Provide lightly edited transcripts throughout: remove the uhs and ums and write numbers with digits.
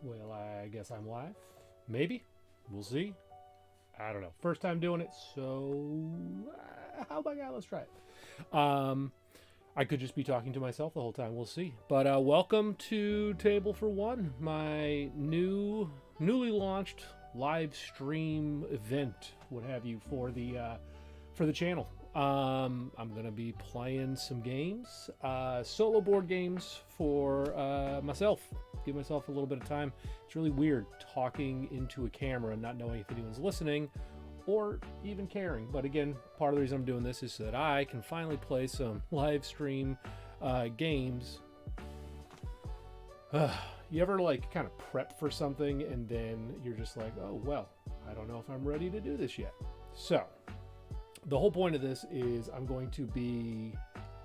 Well, I guess I'm live. Maybe. We'll see. I don't know. First time doing it, so how about that? Let's try it. I could just be talking to myself the whole time. We'll see. But welcome to Table for One, my newly launched live stream event, what have you, for the channel. I'm gonna be playing some games, solo board games for myself. Give myself a little bit of time. It's really weird talking into a camera and not knowing if anyone's listening or even caring. But again, part of the reason I'm doing this is so that I can finally play some live stream games. You ever like kind of prep for something and then you're just like, oh, well, I don't know if I'm ready to do this yet. So the whole point of this is I'm going to be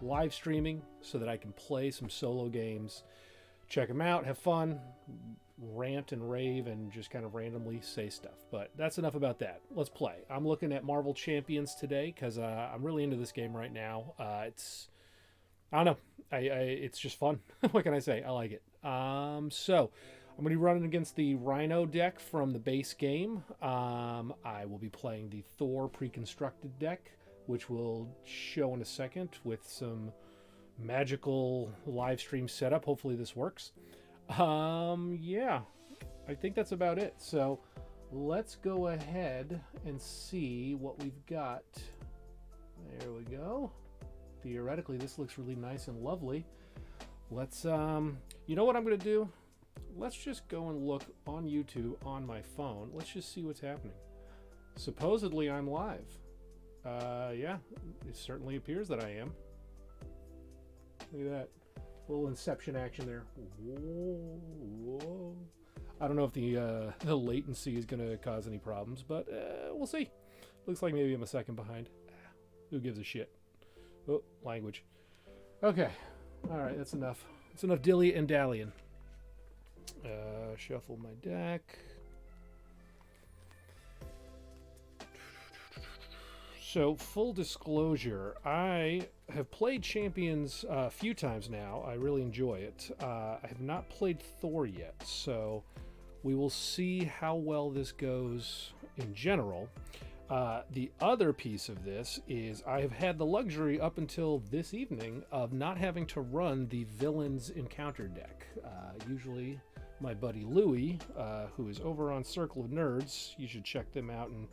live streaming so that I can play some solo games, check them out, have fun, rant and rave, and just kind of randomly say stuff. But that's enough about that. Let's play. I'm looking at Marvel Champions today because I'm really into this game right now. I don't know. It's just fun. What can I say? I like it. So I'm going to be running against the Rhino deck from the base game. I will be playing the Thor preconstructed deck, which we'll show in a second with some magical live stream setup. Hopefully this works. Yeah, I think that's about it. So let's go ahead and see what we've got. There we go. Theoretically, this looks really nice and lovely. Let's, you know what I'm going to do? Let's just go and look on YouTube on my phone. Let's just see what's happening. Supposedly I'm live. Yeah, it certainly appears that I am. Look at that. Little Inception action there. Whoa, whoa. I don't know if the latency is going to cause any problems, but we'll see. Looks like maybe I'm a second behind. Who gives a shit? Oh, language. Okay. All right, that's enough. That's enough dilly and dallying. Shuffle my deck. So, full disclosure, I have played Champions a few times now. I really enjoy it. I have not played Thor yet, so we will see how well this goes in general. The other piece of this is I have had the luxury up until this evening of not having to run the Villains Encounter deck. Usually my buddy Louie, who is over on Circle of Nerds, you should check them out and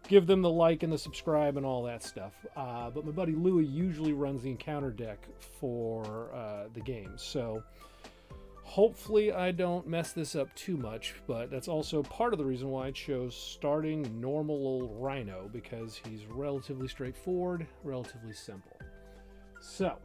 give them the like and the subscribe and all that stuff. But my buddy Louie usually runs the Encounter deck for the game. So hopefully I don't mess this up too much, but that's also part of the reason why I chose starting normal old Rhino, because he's relatively straightforward, relatively simple. So,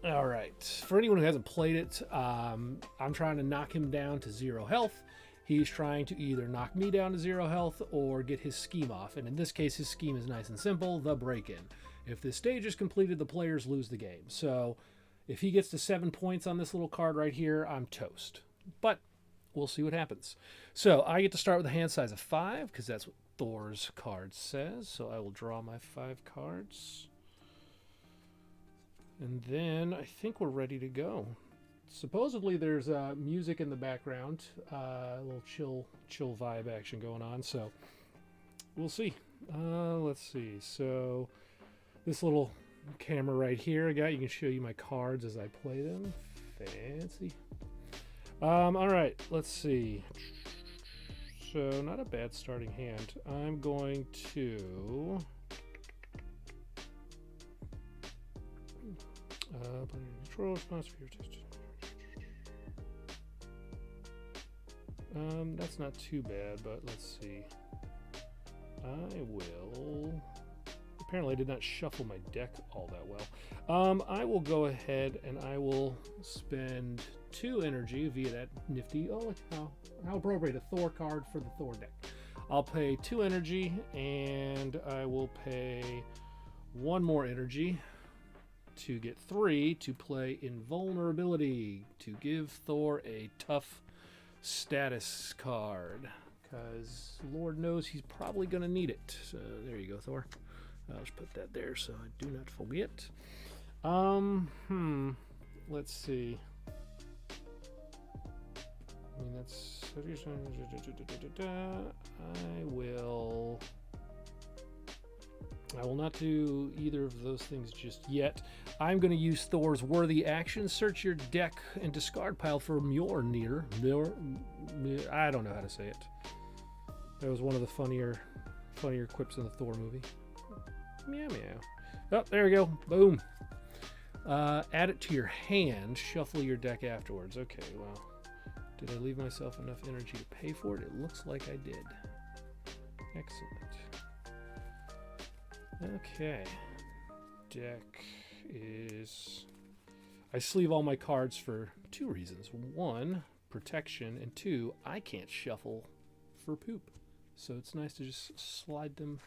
all right. For anyone who hasn't played it, I'm trying to knock him down to 0 health. He's trying to either knock me down to 0 health or get his scheme off. And in this case, his scheme is nice and simple, the break-in. If this stage is completed, the players lose the game. So if he gets to 7 points on this little card right here, I'm toast. But we'll see what happens. So I get to start with a hand size of 5, because that's what Thor's card says. So I will draw my 5 cards. And then I think we're ready to go. Supposedly there's music in the background, a little chill vibe action going on, so we'll see. Let's see. So this little camera right here I got, you can show you my cards as I play them. Fancy. All right, let's see. So not a bad starting hand. I'm going to control response for your test. That's not too bad, but let's see. I will... Apparently I did not shuffle my deck all that well. I will go ahead and I will spend 2 energy via that nifty... Oh, look how appropriate, a Thor card for the Thor deck. I'll pay 2 energy, and I will pay 1 more energy to get 3 to play Invulnerability, to give Thor a tough status card, because Lord knows he's probably going to need it. So there you go, Thor. I'll just put that there so I do not forget. Let's see. I mean, that's... I will not do either of those things just yet. I'm going to use Thor's worthy action. Search your deck and discard pile for Mjolnir. I don't know how to say it. That was one of the funnier quips in the Thor movie. Meow meow. Oh, there we go. Boom. Add it to your hand. Shuffle your deck afterwards. Okay, well, did I leave myself enough energy to pay for it? It looks like I did. Excellent. Okay. Deck is... I sleeve all my cards for two reasons. One, protection, and two, I can't shuffle for poop. So it's nice to just slide them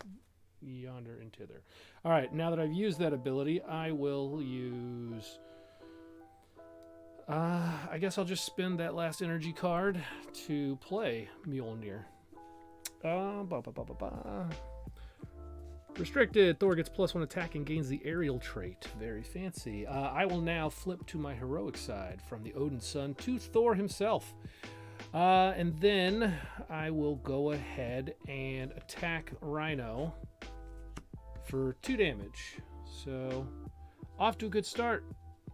yonder into there. All right, now that I've used that ability, I will use... I guess I'll just spend that last energy card to play Mjolnir. Restricted. Thor gets +1 attack and gains the aerial trait. Very fancy. I will now flip to my heroic side from the Odin Son to Thor himself. And then I will go ahead and attack Rhino for 2 damage. So, off to a good start.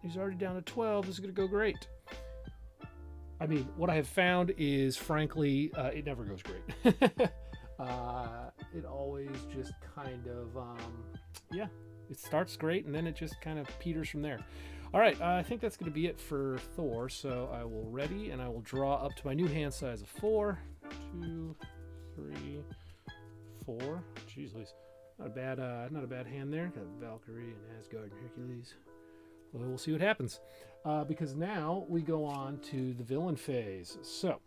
He's already down to 12. This is going to go great. I mean, what I have found is, frankly, it never goes great. It always just kind of, yeah, it starts great and then it just kind of peters from there. All right, I think that's going to be it for Thor. So I will ready and I will draw up to my new hand size of 4. 2, 3, 4. Jeez Louise. Not a bad hand there. Got Valkyrie and Asgard and Hercules. Well, we'll see what happens. Because now we go on to the villain phase. So,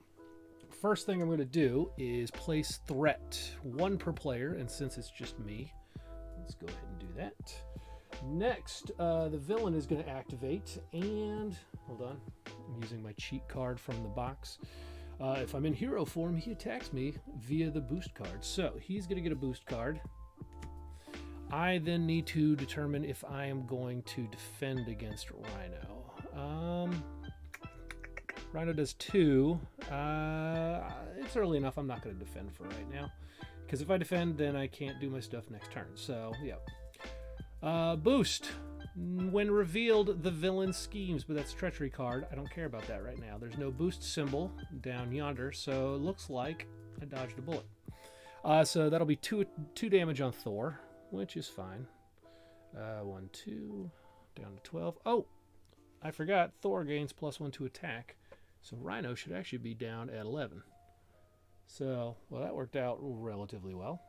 first thing I'm going to do is place threat. 1 per player, and since it's just me, let's go ahead and do that. Next, the villain is going to activate, and hold on, I'm using my cheat card from the box. If I'm in hero form, he attacks me via the boost card. So he's going to get a boost card. I then need to determine if I am going to defend against Rhino. Rhino does 2. It's early enough. I'm not going to defend for right now. Because if I defend, then I can't do my stuff next turn. So, yeah. Boost. When revealed, the villain schemes, but that's a treachery card. I don't care about that right now. There's no boost symbol down yonder, so it looks like I dodged a bullet. So that'll be 2 damage on Thor, which is fine. 1, 2, down to 12. Oh, I forgot. Thor gains +1 to attack. So Rhino should actually be down at 11. So, well, that worked out relatively well.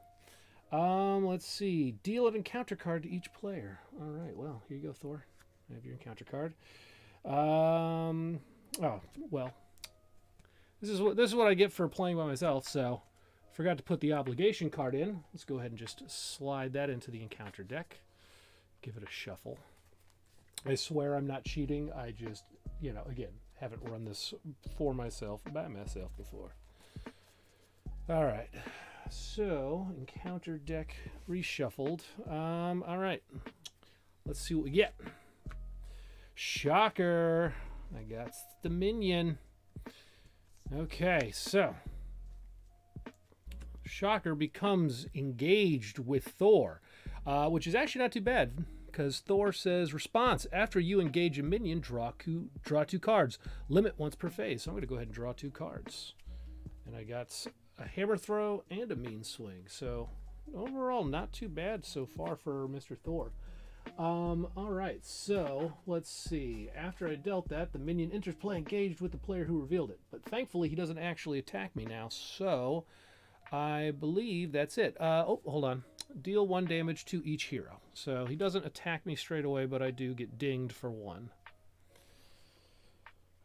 Let's see. Deal an encounter card to each player. All right, well, here you go, Thor. I have your encounter card. Oh, well. This is what I get for playing by myself, so forgot to put the obligation card in. Let's go ahead and just slide that into the encounter deck. Give it a shuffle. I swear I'm not cheating. I just, again, haven't run this for myself, by myself before. All right. So, encounter deck reshuffled. All right. Let's see what we get. Shocker. I got the minion. Okay, so Shocker becomes engaged with Thor, which is actually not too bad, because Thor says, response, after you engage a minion, draw 2 cards. Limit once per phase. So I'm going to go ahead and draw 2 cards. And I got a hammer throw and a mean swing. So overall, not too bad so far for Mr. Thor. All right, so let's see. After I dealt that, the minion enters play engaged with the player who revealed it. But thankfully, he doesn't actually attack me now, so I believe that's it. Oh, hold on. Deal 1 damage to each hero. So he doesn't attack me straight away, but I do get dinged for 1.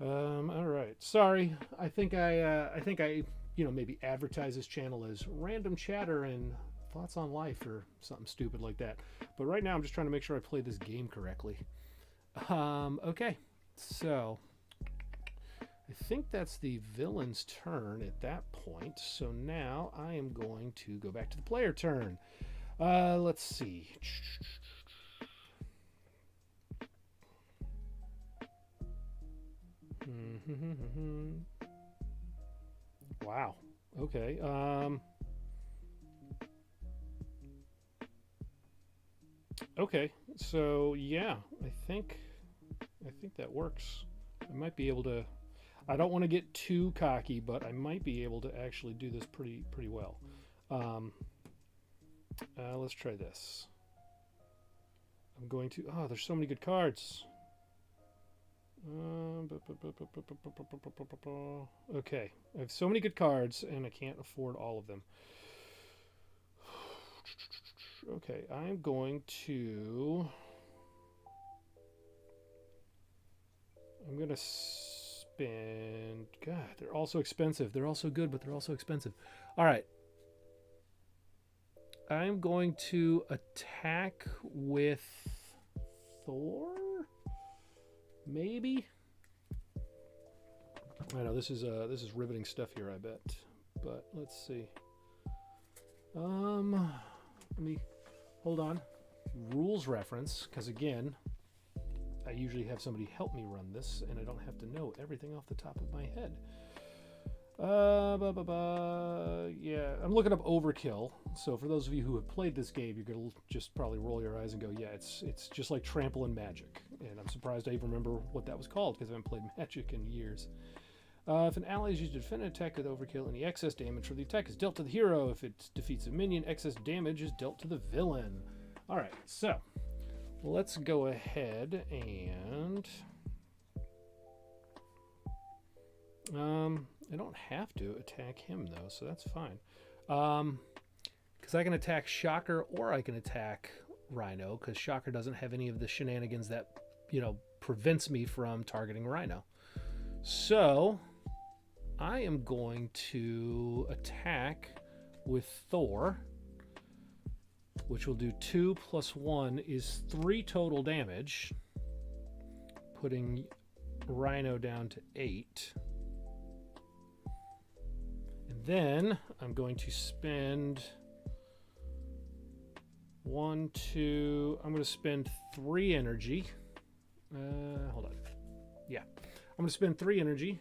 All right. Sorry. I think I maybe advertise this channel as random chatter and thoughts on life or something stupid like that. But right now I'm just trying to make sure I play this game correctly. Okay. So I think that's the villain's turn at that point. So now I am going to go back to the player turn. Let's see. Wow. Okay. Okay. So yeah, I think that works. I might be able to. I don't want to get too cocky, but I might be able to actually do this pretty well. Let's try this. I'm going to. Oh, there's so many good cards. Okay, I have so many good cards, and I can't afford all of them. Okay, I'm going to. I'm going to spend. God, they're all so expensive. They're all so good, but they're also expensive. All right. I'm going to attack with Thor? Maybe? I know this is riveting stuff here, I bet. But let's see. Let me hold on. Rules reference, because again, I usually have somebody help me run this, and I don't have to know everything off the top of my head. Yeah, I'm looking up Overkill. So for those of you who have played this game, you're gonna just probably roll your eyes and go, "Yeah, it's just like Trample and Magic." And I'm surprised I even remember what that was called because I haven't played Magic in years. If an ally is used to defend an attack with Overkill, any excess damage for the attack is dealt to the hero. If it defeats a minion, excess damage is dealt to the villain. All right, so let's go ahead and. I don't have to attack him though, so that's fine. Because I can attack Shocker or I can attack Rhino, because Shocker doesn't have any of the shenanigans that, prevents me from targeting Rhino. So I am going to attack with Thor, which will do 2 + 1 is 3 total damage, putting Rhino down to 8. Then I'm going to spend I'm going to spend 3 energy. Hold on. Yeah. I'm going to spend 3 energy.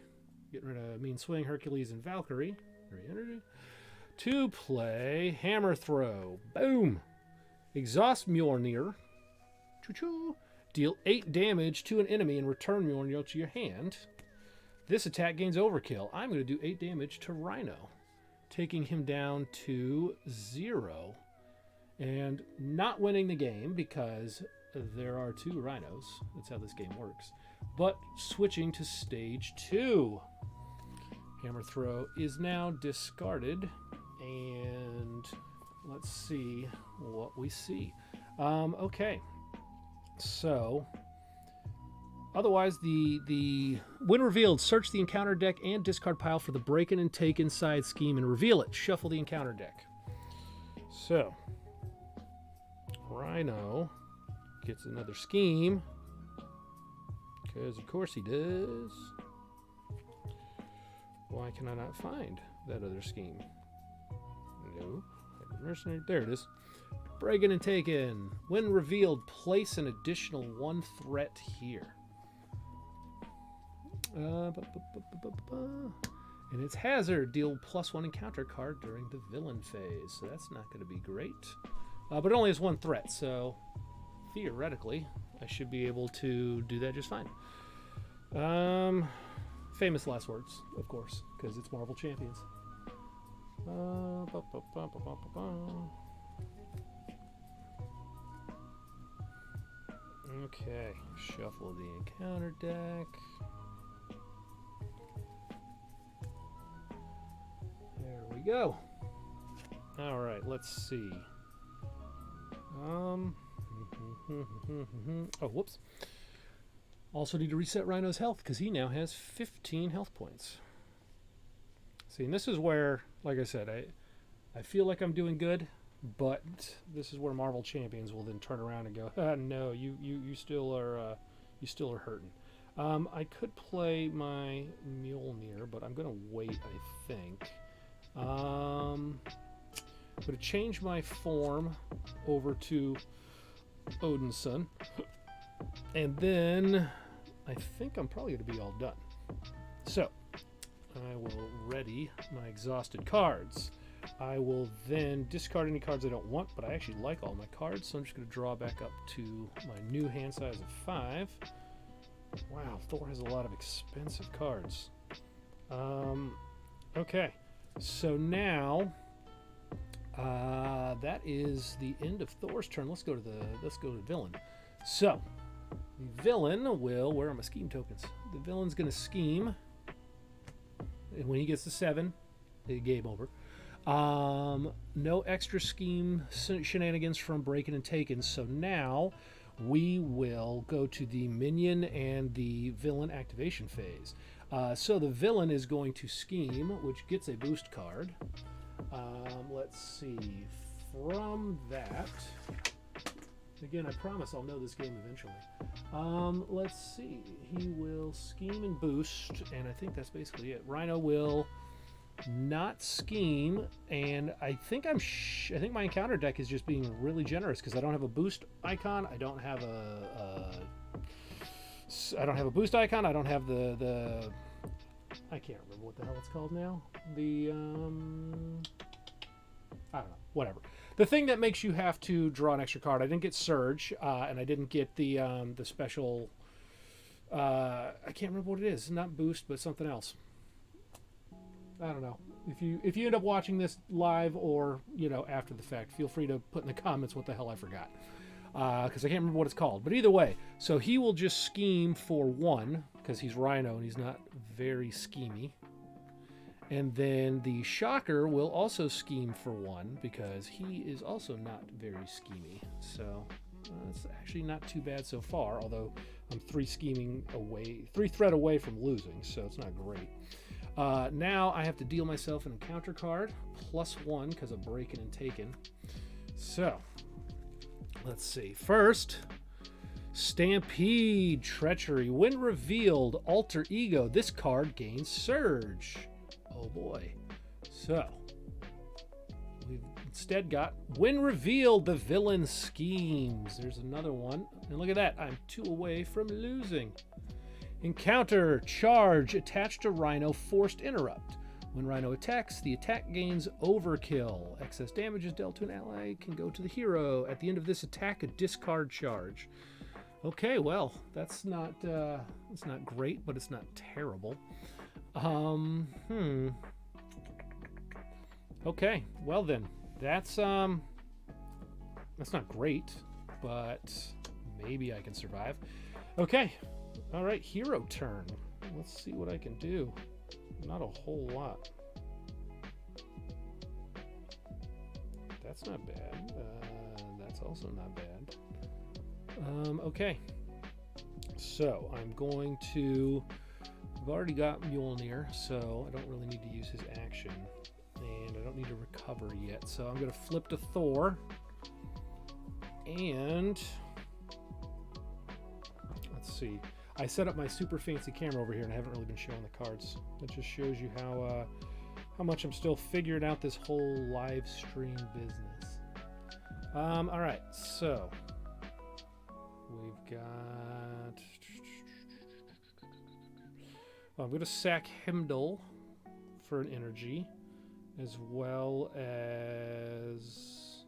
Get rid of Mean Swing, Hercules, and Valkyrie. 3 energy. To play Hammer Throw. Boom. Exhaust Mjolnir. Choo-choo. Deal 8 damage to an enemy and return Mjolnir to your hand. This attack gains Overkill. I'm going to do 8 damage to Rhino, taking him down to 0 and not winning the game because there are 2 Rhinos. That's how this game works. But switching to stage 2. Hammer Throw is now discarded, and let's see what we see. Okay, so otherwise, the when revealed, search the encounter deck and discard pile for the break-in and take-in side scheme and reveal it. Shuffle the encounter deck. So, Rhino gets another scheme, because of course he does. Why can I not find that other scheme? No. Mercenary. There it is. Break-in and take-in. When revealed, place an additional 1 threat here. And it's hazard. Deal +1 encounter card during the villain phase. So that's not going to be great. But it only has 1 threat, so theoretically, I should be able to do that just fine. Famous last words, of course, because it's Marvel Champions. Okay, shuffle the encounter deck. There we go. All right, let's see. Oh, whoops. Also need to reset Rhino's health because he now has 15 health points. See, and this is where, like I said, I feel like I'm doing good, but this is where Marvel Champions will then turn around and go, no, you still are hurting. I could play my Mjolnir, but I'm gonna wait, I think. I'm going to change my form over to Odin's Son. And then I think I'm probably going to be all done. So, I will ready my exhausted cards. I will then discard any cards I don't want, but I actually like all my cards, so I'm just going to draw back up to my new hand size of 5. Wow, Thor has a lot of expensive cards. Okay, so now that is the end of Thor's turn. Let's go to the villain. So the villain will, where are my scheme tokens? The villain's going to scheme, and when he gets to 7, game over. No extra scheme shenanigans from Breaking and Taken. So now we will go to the minion and the villain activation phase. So the villain is going to scheme, which gets a boost card. Let's see. From that, again, I promise I'll know this game eventually. Let's see. He will scheme and boost, and I think that's basically it. Rhino will not scheme, and I think I think my encounter deck is just being really generous because I don't have a boost icon. I don't have a boost icon. I don't have the I can't remember what the hell it's called now. The I don't know. Whatever. The thing that makes you have to draw an extra card. I didn't get Surge, and I didn't get the special. I can't remember what it is. Not boost, but something else. I don't know. If you end up watching this live or after the fact, feel free to put in the comments what the hell I forgot, because I can't remember what it's called. But either way, so he will just scheme for 1 because he's Rhino and he's not very schemy. And then the Shocker will also scheme for 1 because he is also not very schemy. So it's actually not too bad so far, although I'm 3 threat away from losing, so it's not great. Now I have to deal myself an encounter card, +1 because of Breaking and Taken. So, let's see. First, Stampede, Treachery. When revealed, Alter Ego. This card gains Surge. Oh boy. So, we've instead got when revealed, the villain schemes. There's another one. And look at that. I'm 2 away from losing. Encounter, charge, attached to Rhino, forced interrupt. When Rhino attacks, the attack gains overkill. Excess damage is dealt to an ally, can go to the hero. At the end of this attack, a discard charge. Okay, well, that's not great, but it's not terrible. Okay, well then, that's not great, but maybe I can survive. Okay. All right, hero turn. Let's see what I can do. Not a whole lot. That's not bad. That's also not bad. Okay. So I'm going to... I've already got Mjolnir, so I don't really need to use his action. And I don't need to recover yet. So I'm going to flip to Thor. And... let's see. I set up my super fancy camera over here and I haven't really been showing the cards. It just shows you how much I'm still figuring out this whole live stream business. All right, so we've got... well, I'm going to sack Heimdall for an energy, as well as...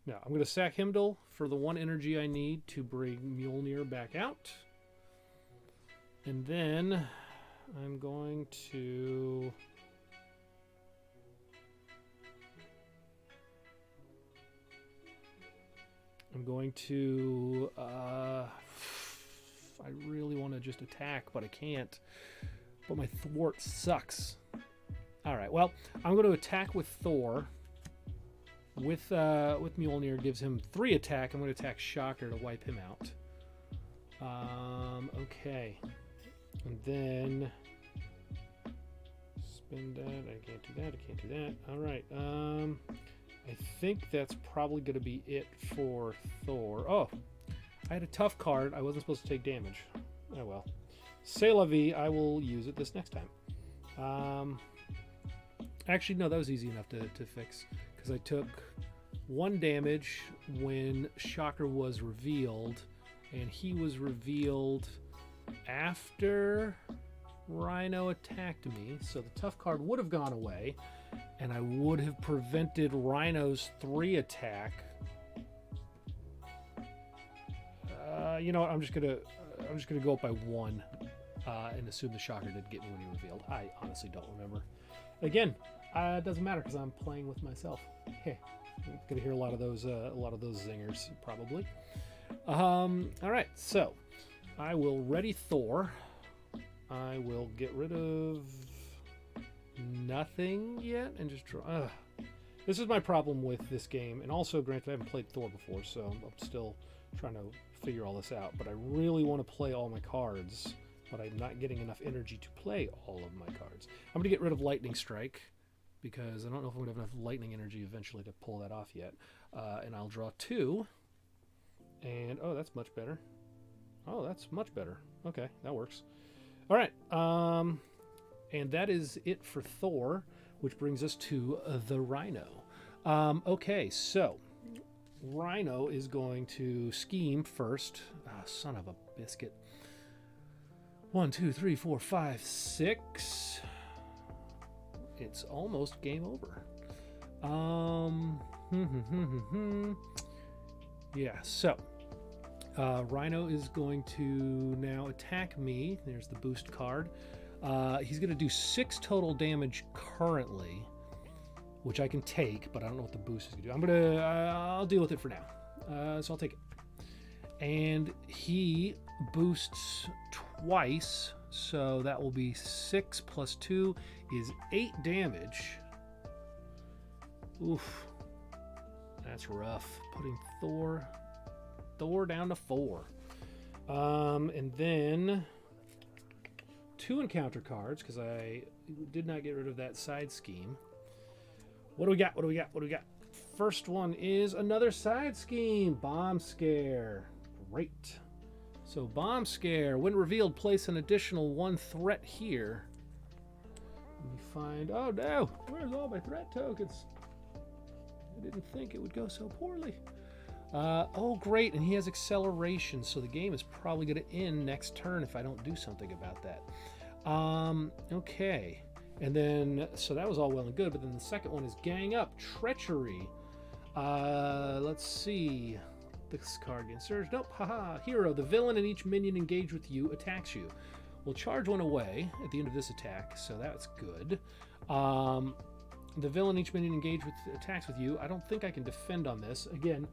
no, I'm going to sack Heimdall for the 1 energy I need to bring Mjolnir back out. And then I'm going to... I really want to just attack, but I can't. But my thwart sucks. All right, well, I'm going to attack with Thor. With Mjolnir, gives him 3 attack. I'm going to attack Shocker to wipe him out. Okay. And then spin that. I can't do that. I can't do that. All right. I think that's probably going to be it for Thor. Oh, I had a tough card. I wasn't supposed to take damage. Oh well. C'est la vie. I will use it this next time. Actually, no, that was easy enough to fix. Because I took 1 damage when Shocker was revealed, and he was revealed after Rhino attacked me, so the tough card would have gone away, and I would have prevented Rhino's 3 attack. You know what? I'm just gonna go up by 1 and assume the shocker did get me when he revealed. I honestly don't remember. Again, it doesn't matter because I'm playing with myself. Heh. I'm gonna hear a lot of those zingers probably. All right, so I will ready Thor. I will get rid of nothing yet and just draw. This is my problem with this game, and also, granted, I haven't played Thor before, so I'm still trying to figure all this out. But I really want to play all my cards, but I'm not getting enough energy to play all of my cards. I'm going to get rid of Lightning Strike because I don't know if I'm going to have enough lightning energy eventually to pull that off yet. And I'll draw 2. And, oh, that's much better. Oh, that's much better. Okay, that works. All right, and that is it for Thor, which brings us to the Rhino. Okay, so Rhino is going to scheme first. Oh, son of a biscuit. 1, 2, 3, 4, 5, 6. It's almost game over. Yeah, so Rhino is going to now attack me. There's the boost card. He's going to do 6 total damage currently, which I can take, but I don't know what the boost is going to do. I'll deal with it for now. So I'll take it. And he boosts twice, so that will be 6 plus 2 is 8 damage. Oof. That's rough. Putting Thor down to 4. And then 2 encounter cards, because I did not get rid of that side scheme. What do we got? What do we got? What do we got? First one is another side scheme. Bomb Scare. Great. So Bomb Scare. When revealed, place an additional 1 threat here. Let me find... Oh no! Where's all my threat tokens? I didn't think it would go so poorly. Oh, great, and he has acceleration, so the game is probably going to end next turn if I don't do something about that. Okay, and then, so that was all well and good, but then the second one is Gang Up, Treachery. Let's see. This card gets surged. Nope, haha. Hero, the villain and each minion engaged with you attacks you. We'll charge 1 away at the end of this attack, so that's good. The villain, each minion engaged with attacks with you. I don't think I can defend on this. Again,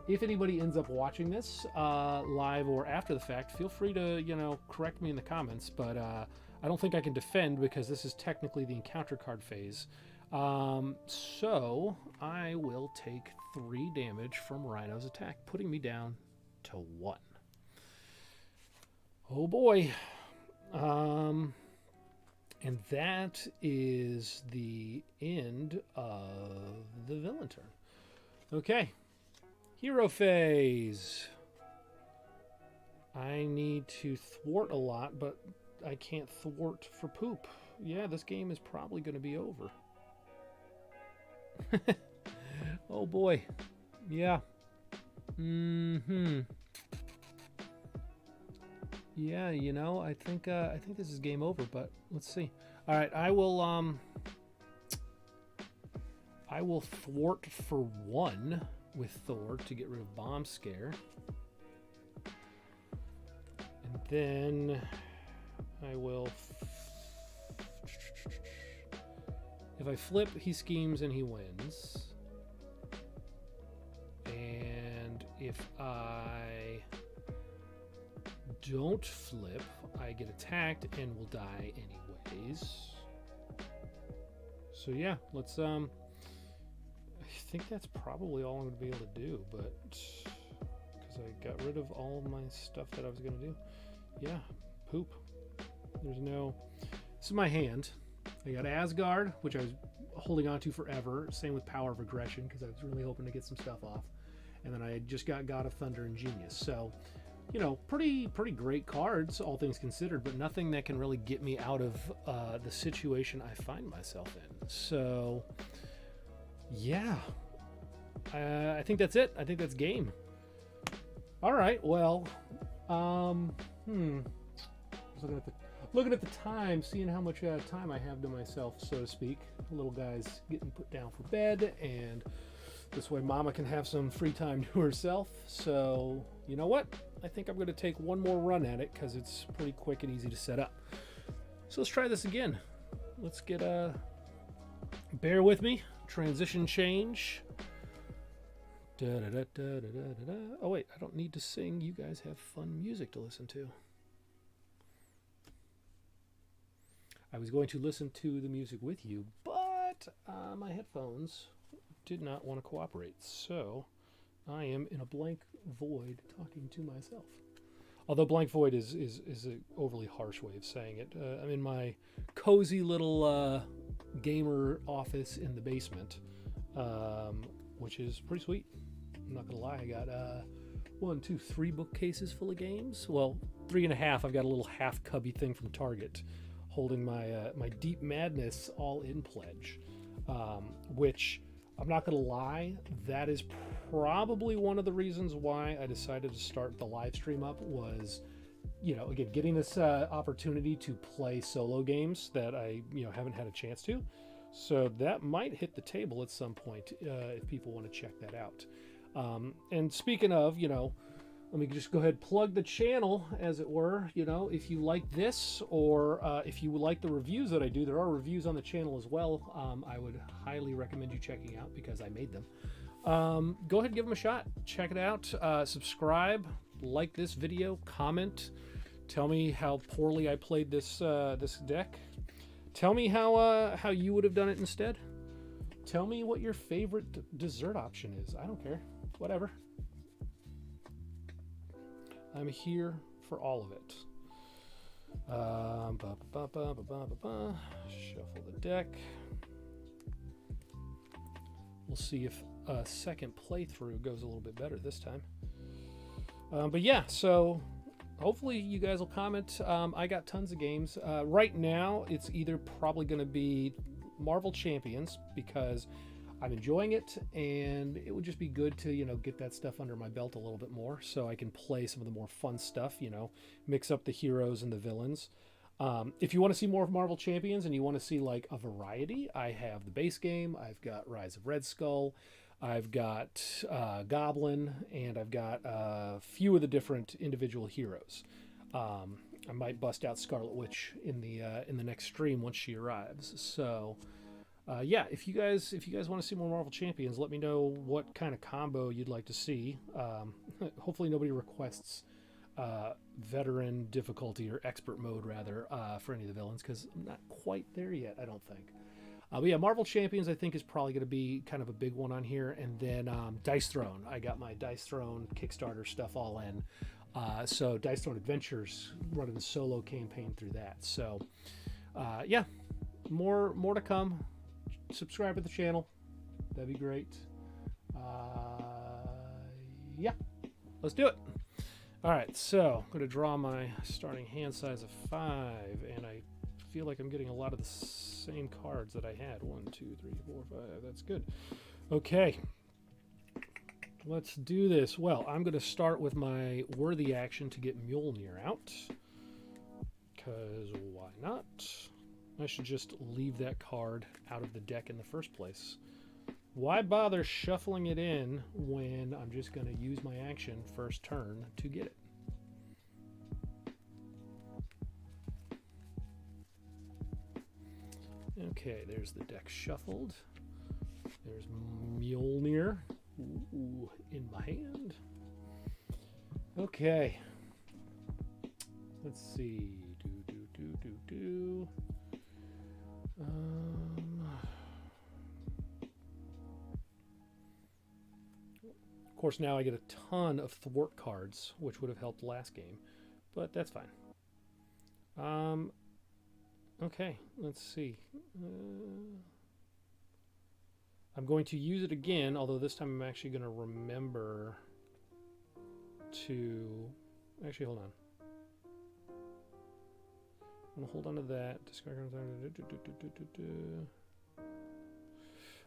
if anybody ends up watching this live or after the fact, feel free to, correct me in the comments, but I don't think I can defend because this is technically the encounter card phase. So I will take 3 damage from Rhino's attack, putting me down to 1. Oh boy. And that is the end of the villain turn. Okay. Hero phase. I need to thwart a lot, but I can't thwart for poop. Yeah, this game is probably going to be over. Oh boy. Yeah. Yeah, I think this is game over, but let's see. All right, I will thwart for 1 with Thor to get rid of Bomb Scare. And then I will... If I flip, he schemes and he wins. And if I don't flip, I get attacked and will die anyways. So yeah, let's I think that's probably all I'm going to be able to do, but because I got rid of all of my stuff that I was going to do. Yeah, poop. There's no... This is my hand. I got Asgard, which I was holding on to forever. Same with Power of Aggression, because I was really hoping to get some stuff off. And then I just got God of Thunder and Genius. So, pretty great cards, all things considered, but nothing that can really get me out of the situation I find myself in. So, yeah. I think that's it. I think that's game. All right, well, Looking at the time, seeing how much time I have to myself, so to speak. The little guy's getting put down for bed, and this way Mama can have some free time to herself. So, you know what? I think I'm going to take one more run at it because it's pretty quick and easy to set up. So let's try this again. Let's get bear with me. Transition change. Oh wait, I don't need to sing. You guys have fun music to listen to. I was going to listen to the music with you, but my headphones did not want to cooperate, so I am in a blank void talking to myself. Although blank void is an overly harsh way of saying it. I'm in my cozy little gamer office in the basement, which is pretty sweet. I'm not gonna lie, I got 1, 2, 3 bookcases full of games. Well, 3.5. I've got a little half cubby thing from Target holding my my Deep Madness all-in pledge, which I'm not gonna lie, that is probably one of the reasons why I decided to start the live stream up. Was, you know, again, getting this opportunity to play solo games that I, you know, haven't had a chance to. So that might hit the table at some point if people want to check that out. And speaking of, you know, let me just go ahead and plug the channel, as it were. You know, if you like this, or if you like the reviews that I do, there are reviews on the channel as well. I would highly recommend you checking out because I made them. Go ahead and give them a shot. Check it out. Subscribe, like this video, comment. Tell me how poorly I played this this deck. Tell me how you would have done it instead. Tell me what your favorite dessert option is. I don't care. Whatever. I'm here for all of it. Shuffle the deck. We'll see if a second playthrough goes a little bit better this time. But yeah, so hopefully you guys will comment. I got tons of games. Right now, it's either probably going to be Marvel Champions because I'm enjoying it, and it would just be good to, you know, get that stuff under my belt a little bit more so I can play some of the more fun stuff, you know, mix up the heroes and the villains. If you want to see more of Marvel Champions and you want to see like a variety, I have the base game. I've got Rise of Red Skull. I've got Goblin, and I've got a few of the different individual heroes. I might bust out Scarlet Witch in the next stream once she arrives. So yeah, if you guys want to see more Marvel Champions, let me know what kind of combo you'd like to see. Hopefully nobody requests veteran difficulty or expert mode rather for any of the villains, because I'm not quite there yet, I don't think. But yeah, Marvel Champions I think is probably going to be kind of a big one on here. And then Dice Throne. I got my Dice Throne Kickstarter stuff all in. So Dice Throne Adventures, running the solo campaign through that. So yeah, more to come. Subscribe to the channel. That'd be great. Yeah, let's do it. All right, so I'm going to draw my starting hand size of 5, and I feel like I'm getting a lot of the same cards that I had. 1, 2, 3, 4, 5. That's good. Okay, let's do this. Well, I'm going to start with my worthy action to get Mjolnir out, because why not? I should just leave that card out of the deck in the first place. Why bother shuffling it in when I'm just going to use my action first turn to get it? Okay, there's the deck shuffled. There's Mjolnir in my hand. Okay. Let's see. Of course, now I get a ton of thwart cards, which would have helped last game, but that's fine. Okay, let's see. I'm going to use it again, although this time I'm actually going to remember to... Actually, hold on. I'm going to hold on to that. Discard.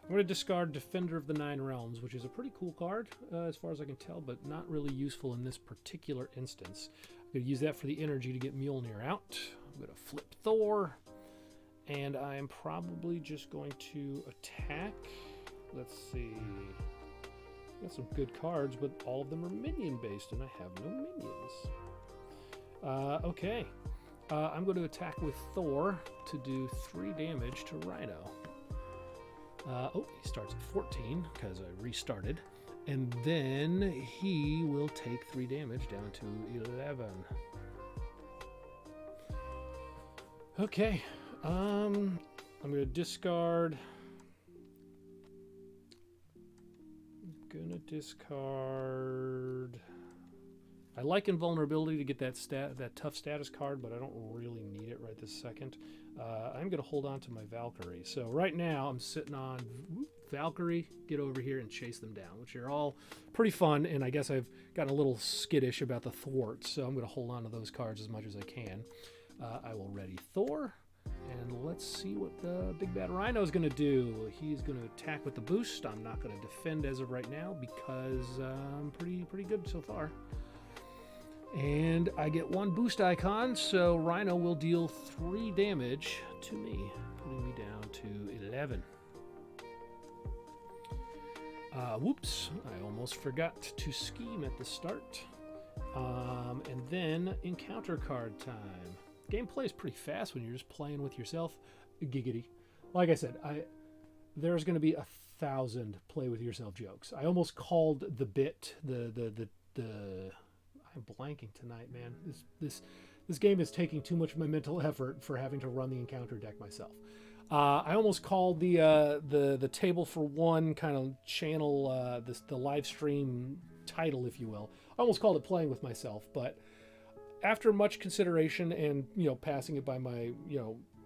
I'm going to discard Defender of the Nine Realms, which is a pretty cool card as far as I can tell, but not really useful in this particular instance. Gonna use that for the energy to get Mjolnir out. I'm gonna flip Thor, and I'm probably just going to attack. Let's see. Got some good cards, but all of them are minion based, and I have no minions. Okay. I'm going to attack with Thor to do 3 damage to Rhino. Oh, he starts at 14 because I restarted. And then he will take 3 damage down to 11. Okay. I'm going to discard. I like invulnerability to get that tough status card, but I don't really need it right this second. I'm going to hold on to my Valkyrie. So right now I'm sitting on Valkyrie, get over here and chase them down, which are all pretty fun, and I guess I've gotten a little skittish about the thwart, so I'm going to hold on to those cards as much as I can. I will ready Thor, and let's see what the big bad Rhino is going to do. He's going to attack with the boost. I'm not going to defend as of right now because I'm pretty good so far. And I get 1 boost icon, so Rhino will deal 3 damage to me, putting me down to 11. Whoops, I almost forgot to scheme at the start. And then encounter card time. Gameplay is pretty fast when you're just playing with yourself. Giggity. Like I said, there's going to be 1,000 play with yourself jokes. I almost called the bit I'm blanking tonight, man. This game is taking too much of my mental effort for having to run the encounter deck myself. I almost called the table for one kind of channel, the live stream title, if you will. I almost called it playing with myself, but after much consideration and passing it by my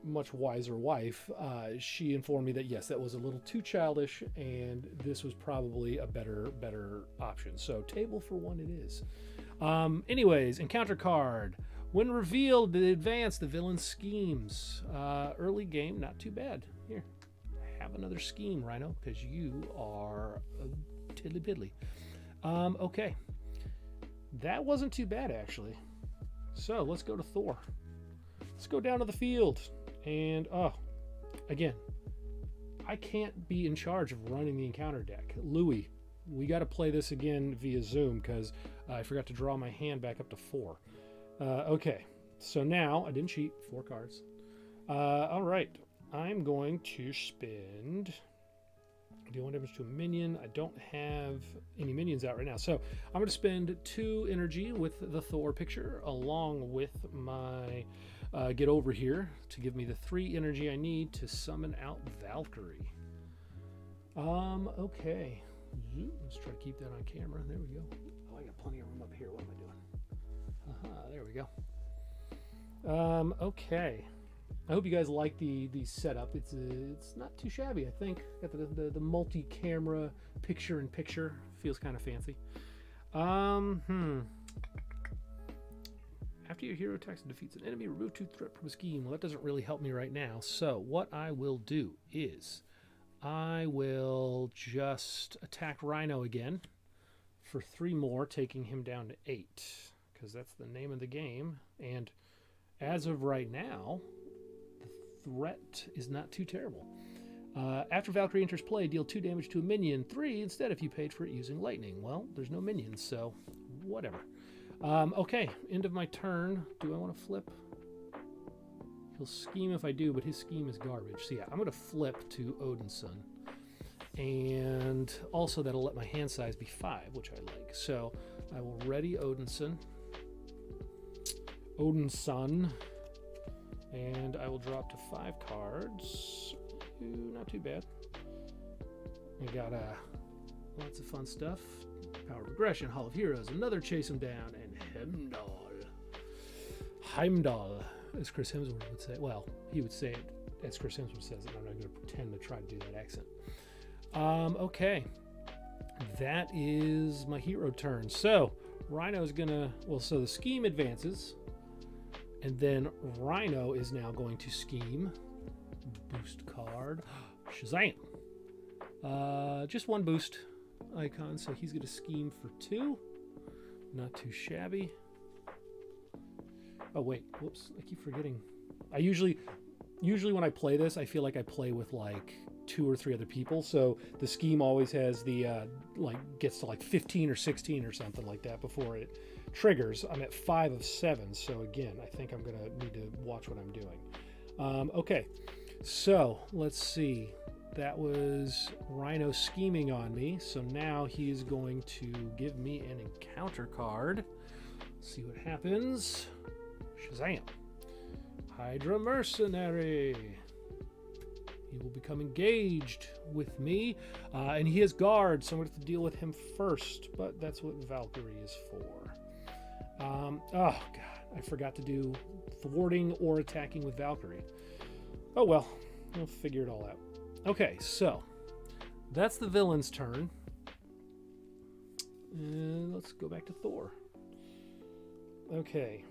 much wiser wife, she informed me that yes, that was a little too childish, and this was probably a better option. So table for one it is. Anyways, encounter card. When revealed, the advance the villain schemes. Early game, not too bad. Here, have another scheme, Rhino, because you are a tiddly piddly. Okay, that wasn't too bad actually. So let's go to Thor. Let's go down to the field, and again, I can't be in charge of running the encounter deck. Louis, we got to play this again via Zoom because I forgot to draw my hand back up to 4. Okay, so now I didn't cheat. 4 cards. All right, I'm going to spend. Deal 1 damage to a minion. I don't have any minions out right now, so I'm going to spend 2 energy with the Thor picture, along with my get over here to give me the 3 energy I need to summon out Valkyrie. Okay. Let's try to keep that on camera. There we go. Oh, I got plenty of room up here. What am I doing? There we go. Okay. I hope you guys like the setup. It's not too shabby, I think. Got the multi-camera picture-in-picture. Feels kind of fancy. After your hero attacks and defeats an enemy, remove 2 threat from a scheme. Well, that doesn't really help me right now. So what I will do is I will just attack Rhino again for 3 more, taking him down to 8, because that's the name of the game. And as of right now, the threat is not too terrible. After Valkyrie enters play, deal 2 damage to a minion, 3 instead if you paid for it using lightning. Well, there's no minions, so whatever. Okay, end of my turn. Do I want to flip? He'll scheme if I do, but his scheme is garbage. So yeah, I'm going to flip to Odinson. And also that'll let my hand size be 5, which I like. So I will ready Odinson. And I will drop to 5 cards. Ooh, not too bad. I got lots of fun stuff. Power of Regression, Hall of Heroes, another Chase Him Down, and Heimdall, as Chris Hemsworth would say. Well, he would say it as Chris Hemsworth says it. I'm not going to pretend to try to do that accent. Okay. That is my hero turn. So, Rhino's going to... Well, so the scheme advances. And then Rhino is now going to scheme. Boost card. Shazam! Just 1 boost icon, so he's going to scheme for 2. Not too shabby. Oh wait, whoops! I keep forgetting. I usually when I play this, I feel like I play with like 2 or 3 other people. So the scheme always has the like gets to like 15 or 16 or something like that before it triggers. I'm at 5 of 7. So again, I think I'm gonna need to watch what I'm doing. Okay, so let's see. That was Rhino scheming on me. So now he's going to give me an encounter card. Let's see what happens. Shazam. Hydra Mercenary. He will become engaged with me. And he has guard, so I'm going to have to deal with him first. But that's what Valkyrie is for. Oh, God. I forgot to do thwarting or attacking with Valkyrie. Oh, well. I'll figure it all out. Okay, so that's the villain's turn. And let's go back to Thor. Okay.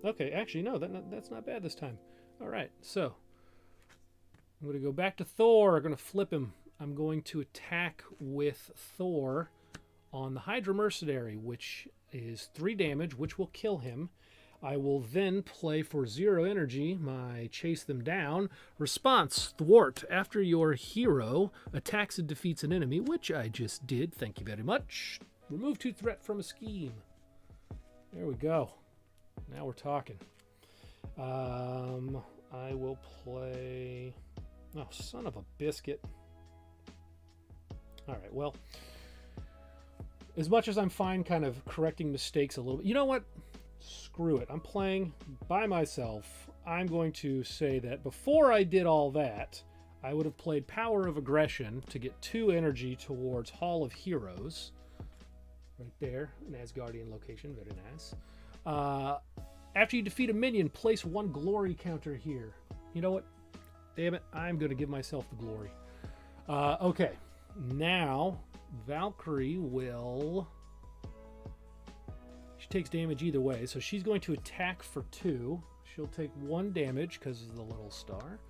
Okay, actually, no, that's not bad this time. All right, so I'm going to go back to Thor. I'm going to flip him. I'm going to attack with Thor on the Hydra Mercenary, which is 3 damage, which will kill him. I will then play for 0 energy my Chase Them Down. Response, thwart. After your hero attacks and defeats an enemy, which I just did. Thank you very much. Remove 2 threat from a scheme. There we go. Now we're talking. I will play... Oh, son of a biscuit. All right, well, as much as I'm fine kind of correcting mistakes a little bit, you know what? Screw it. I'm playing by myself. I'm going to say that before I did all that, I would have played Power of Aggression to get 2 energy towards Hall of Heroes. Right there, an Asgardian location. Very nice. After you defeat a minion, place 1 glory counter here. You know what? Damn it. I'm going to give myself the glory. Okay. Now, Valkyrie will... She takes damage either way, so she's going to attack for 2. She'll take 1 damage because of the little star,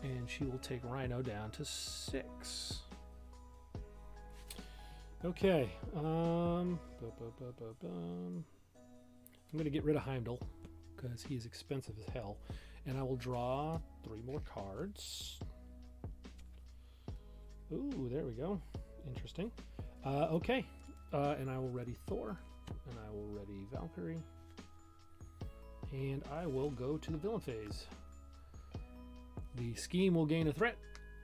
and she will take Rhino down to 6. Okay. I'm going to get rid of Heimdall because he is expensive as hell, and I will draw 3 more cards. Ooh, there we go. Interesting. Okay. And I will ready Thor. And I will ready Valkyrie. And I will go to the villain phase. The scheme will gain a threat.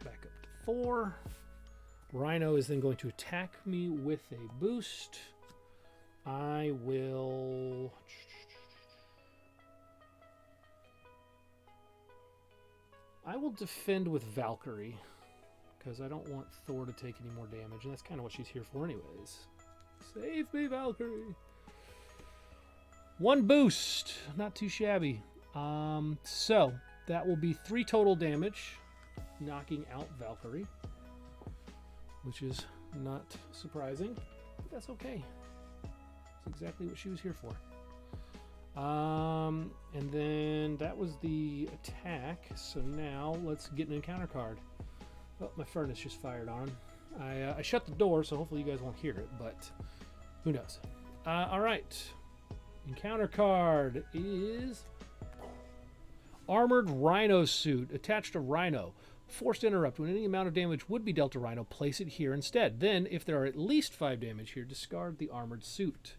Back up to 4. Rhino is then going to attack me with a boost. I will... defend with Valkyrie. Because I don't want Thor to take any more damage. And that's kind of what she's here for anyways. Save me, Valkyrie. 1 boost. Not too shabby. So, that will be 3 total damage, knocking out Valkyrie. Which is not surprising, but that's okay. That's exactly what she was here for. And then that was the attack. So now, let's get an encounter card. Oh, my furnace just fired on. I shut the door, so hopefully you guys won't hear it, but who knows. All right. Encounter card is Armored Rhino Suit. Attached to Rhino. Forced interrupt. When any amount of damage would be dealt to Rhino, place it here instead. Then, if there are at least 5 damage here, discard the Armored Suit.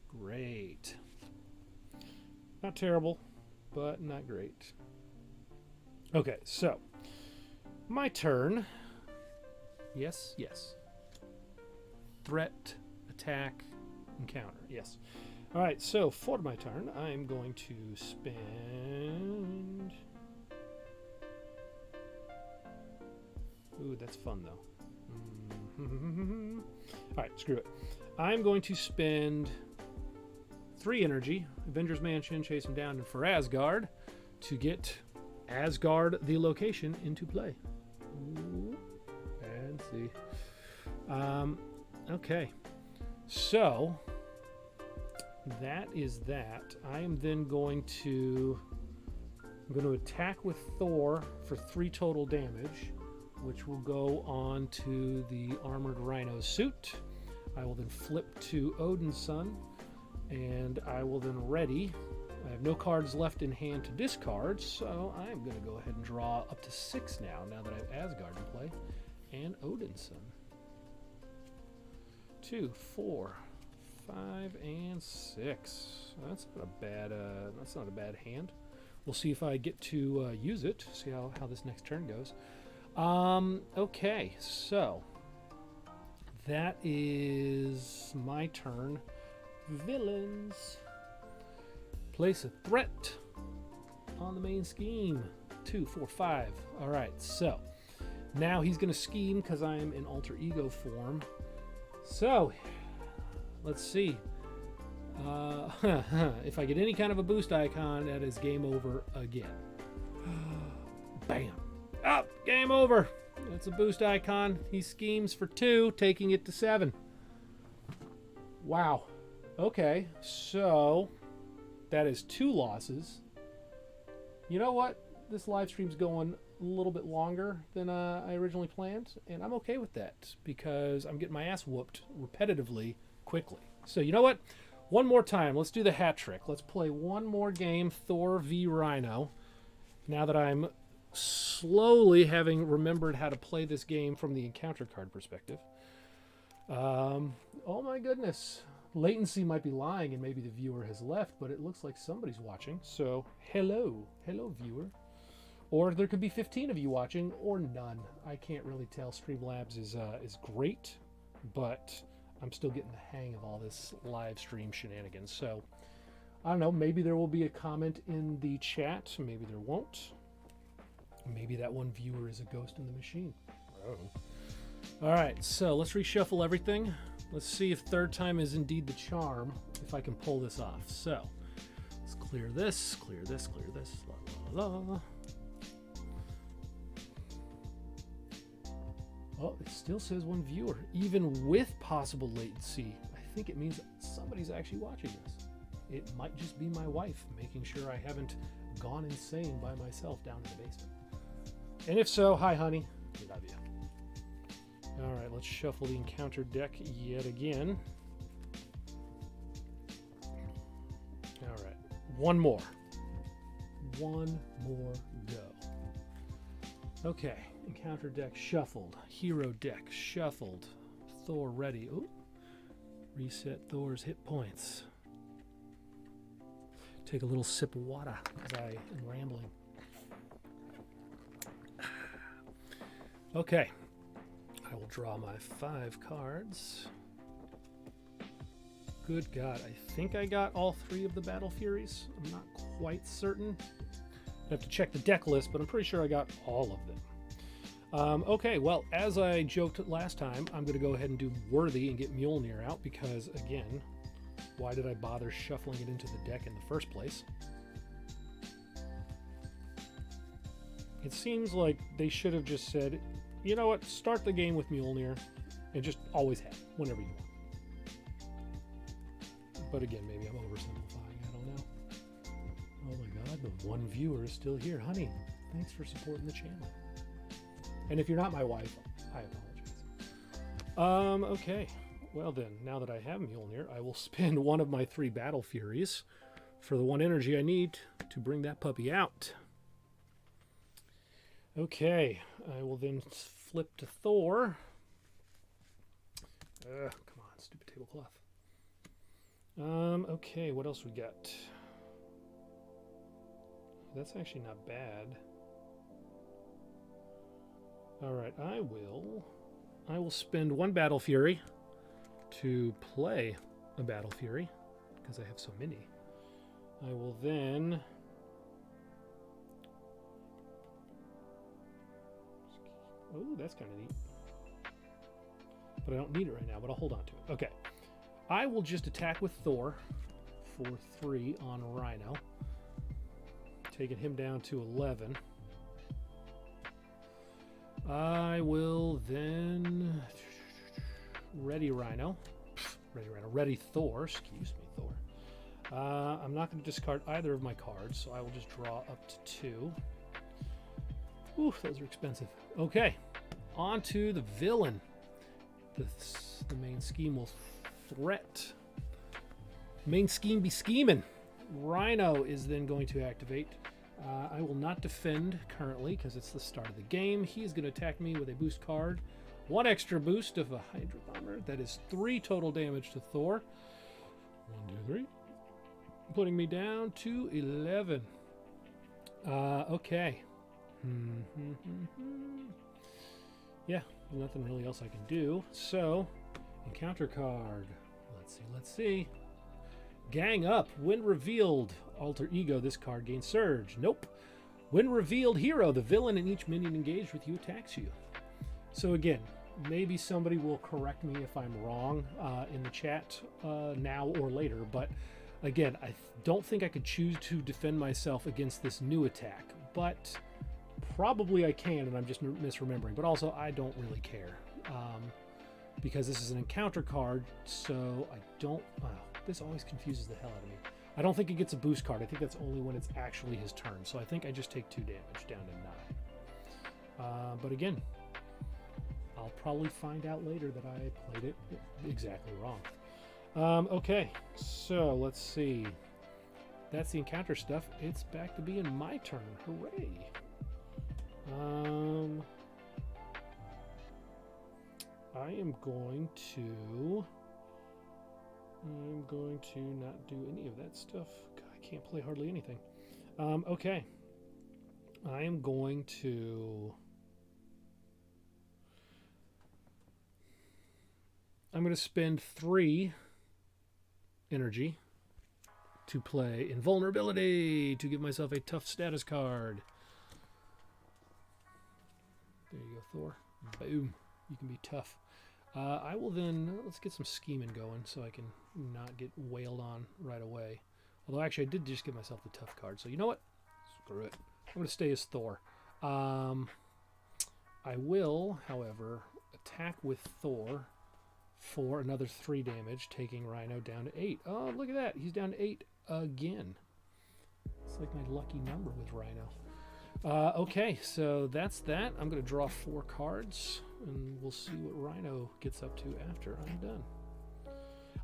Great. Not terrible, but not great. Okay, so my turn. Yes, yes. Threat, attack, encounter. Yes. All right, so for my turn, I'm going to spend... Ooh, that's fun, though. All right, screw it. I'm going to spend 3 energy, Avengers Mansion, chase him down, and for Asgard, to get Asgard, the location, into play. Ooh, fancy. Okay, so that is that. I am then going to attack with Thor for 3 total damage, which will go on to the Armored Rhino suit. I will then flip to Odin's Son, And I will then ready. I have no cards left in hand to discard, so I'm going to go ahead and draw up to 6 now that I have Asgard in play. And Odinson. 2, 4, 5, and 6. That's not a bad hand. We'll see if I get to use it. See how this next turn goes. Okay, so that is my turn. Villains. Place a threat on the main scheme. 2, 4, 5. All right, so now he's going to scheme because I'm in alter ego form. So let's see. If I get any kind of a boost icon, that is game over again. Bam. Up. Game over. That's a boost icon. He schemes for 2, taking it to 7. Wow. Okay, so that is 2 losses. You know what? This live stream's going a little bit longer than I originally planned, and I'm okay with that because I'm getting my ass whooped repetitively quickly. So you know what? One more time. Let's do the hat trick. Let's play one more game, Thor v Rhino. Now that I'm slowly having remembered how to play this game from the encounter card perspective. Oh my goodness. Latency might be lying and maybe the viewer has left, but it looks like somebody's watching. So hello viewer. Or there could be 15 of you watching or none. I can't really tell. Streamlabs is great, but I'm still getting the hang of all this live stream shenanigans. So I don't know, maybe there will be a comment in the chat, maybe there won't. Maybe that one viewer is a ghost in the machine. Oh. All right, so let's reshuffle everything. Let's see if third time is indeed the charm, if I can pull this off. So let's clear this, clear this, clear this. La, la, la. Oh, it still says 1 viewer, even with possible latency. I think it means somebody's actually watching this. It might just be my wife, making sure I haven't gone insane by myself down in the basement. And if so, hi honey, we love you. All right, let's shuffle the encounter deck yet again. All right, one more go. Okay, encounter deck shuffled, hero deck shuffled, Thor ready. Ooh. Reset Thor's hit points. Take a little sip of water because I am rambling. Okay, I will draw my 5 cards. Good God, I think I got all 3 of the Battle Furies. I'm not quite certain. I have to check the deck list, but I'm pretty sure I got all of them. Okay, well, as I joked last time, I'm going to go ahead and do Worthy and get Mjolnir out because, again, why did I bother shuffling it into the deck in the first place? It seems like they should have just said, you know what, start the game with Mjolnir and just always have it whenever you want. But again, maybe I'm oversimplifying, I don't know. Oh my God, the 1 viewer is still here. Honey, thanks for supporting the channel. And if you're not my wife, I apologize. Okay. Well then, now that I have Mjolnir, I will spend one of my 3 Battle Furies for the 1 energy I need to bring that puppy out. Okay, I will then flip to Thor. Come on, stupid tablecloth. Okay, what else we got? That's actually not bad. All right, I will spend 1 Battle Fury to play a Battle Fury because I have so many. I will then oh, that's kind of neat. But I don't need it right now, but I'll hold on to it. Okay. I will just attack with Thor for 3 on Rhino, taking him down to 11. I will then ready Thor, excuse me, Thor. I'm not going to discard either of my cards, so I will just draw up to 2. Ooh, those are expensive. Okay, on to the villain. The main scheme will threat Main scheme be scheming. Rhino is then going to activate. I will not defend currently because it's the start of the game. He is going to attack me with a boost card. 1 extra boost of a Hydra Bomber. That is 3 total damage to Thor. 1, 2, 3. Putting me down to 11. Okay. Yeah, nothing really else I can do. So, encounter card. Let's see. Gang up. When revealed, alter ego. This card gains surge. Nope. When revealed, hero. The villain and each minion engaged with you attacks you. So again, maybe somebody will correct me if I'm wrong in the chat now or later. But again, I don't think I could choose to defend myself against this new attack. But probably I can, and I'm just misremembering. But also, I don't really care. Because this is an encounter card, so I don't... this always confuses the hell out of me. I don't think it gets a boost card. I think that's only when it's actually his turn. So I think I just take 2 damage down to 9. But again, I'll probably find out later that I played it exactly wrong. Okay, so let's see. That's the encounter stuff. It's back to being my turn. Hooray! I am going to not do any of that stuff. God, I can't play hardly anything. Okay. I am going to... I'm going to spend 3 energy to play Invulnerability to give myself a tough status card. There you go, Thor. Boom. You can be tough. I will then... Let's get some scheming going so I can not get wailed on right away. Although, actually, I did just give myself the tough card. So, you know what? Screw it. I'm going to stay as Thor. I will, however, attack with Thor for another 3 damage, taking Rhino down to 8. Oh, look at that. He's down to 8 again. It's like my lucky number with Rhino. Okay, so that's that. I'm going to draw 4 cards, and we'll see what Rhino gets up to after I'm done.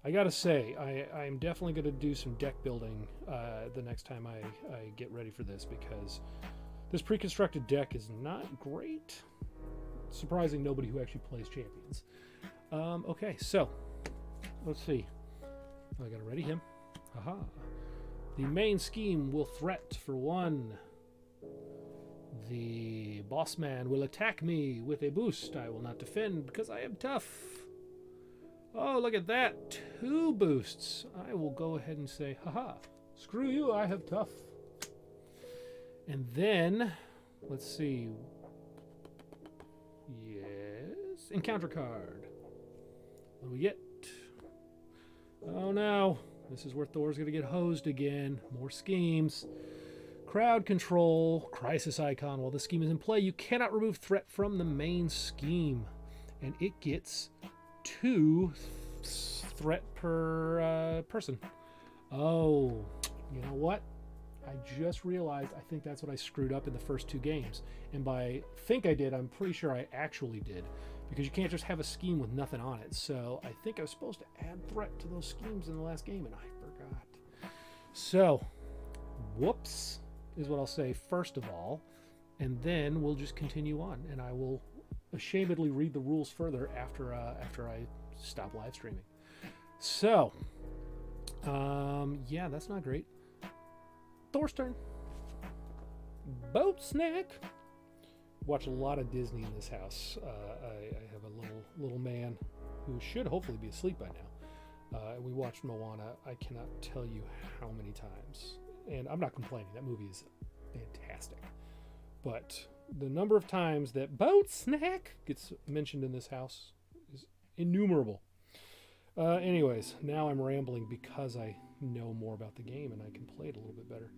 I gotta say, I'm definitely going to do some deck building the next time I get ready for this, because this pre-constructed deck is not great. Surprising nobody who actually plays Champions. Okay, so let's see. I gotta ready him. Aha. The main scheme will threat for 1. The boss man will attack me with a boost. I will not defend because I am tough. Oh, look at that. 2 boosts. I will go ahead and say, haha, screw you, I have tough. And then, let's see. Yes, encounter card. What do we get? Oh no, this is where Thor's going to get hosed again. More schemes. Crowd control, crisis icon. While the scheme is in play, you cannot remove threat from the main scheme. And it gets 2 threat per person. Oh, you know what? I just realized I think that's what I screwed up in the first 2 games. And by think I did, I'm pretty sure I actually did. Because you can't just have a scheme with nothing on it. So I think I was supposed to add threat to those schemes in the last game, and I forgot. So, whoops is what I'll say first of all. And then we'll just continue on. And I will ashamedly read the rules further after I stop live streaming. So, yeah, that's not great. Thor's turn. Boat snack. Watch a lot of Disney in this house. I have a little man who should hopefully be asleep by now. We watched Moana. I cannot tell you how many times. And I'm not complaining. That movie is fantastic. But the number of times that boat snack gets mentioned in this house is innumerable. Anyways, now I'm rambling because I know more about the game and I can play it a little bit better.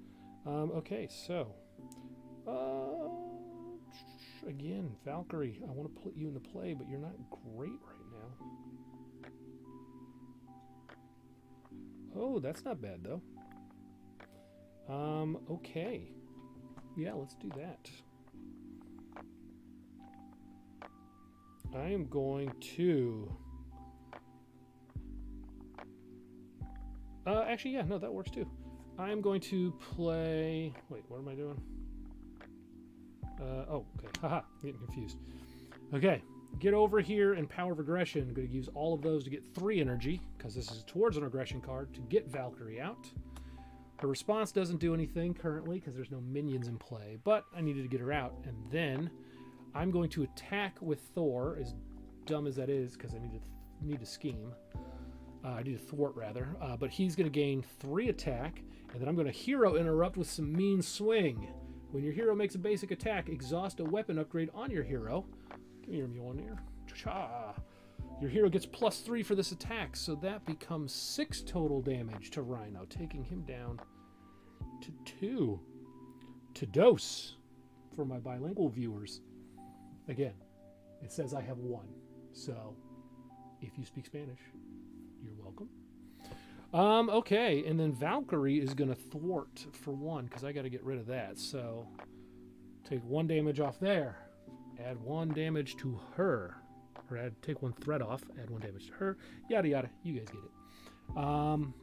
Okay, so again, Valkyrie, I want to put you into play, but you're not great right now. Oh, that's not bad though. Okay. Yeah, let's do that. I am going to Actually, yeah, no, that works too. I'm going to play... Wait, what am I doing? Oh, okay. Haha, getting confused. Okay, get over here and Power of Aggression. I'm going to use all of those to get 3 energy, because this is towards an aggression card, to get Valkyrie out. Her response doesn't do anything currently, because there's no minions in play, but I needed to get her out. And then I'm going to attack with Thor, as dumb as that is, because I need to scheme. I need to thwart, rather. But he's going to gain 3 attack, and then I'm going to hero interrupt with some mean swing. When your hero makes a basic attack, exhaust a weapon upgrade on your hero. Give me your Mjolnir. Cha-cha. Your hero gets +3 for this attack, so that becomes 6 total damage to Rhino, taking him down to 2. To dose, for my bilingual viewers. Again, it says I have 1, so if you speak Spanish, you're welcome. Okay, and then Valkyrie is going to thwart for 1, because I got to get rid of that. So, take 1 damage off there. Add 1 damage to her. Or take 1 threat off, add 1 damage to her. Yada, yada. You guys get it. And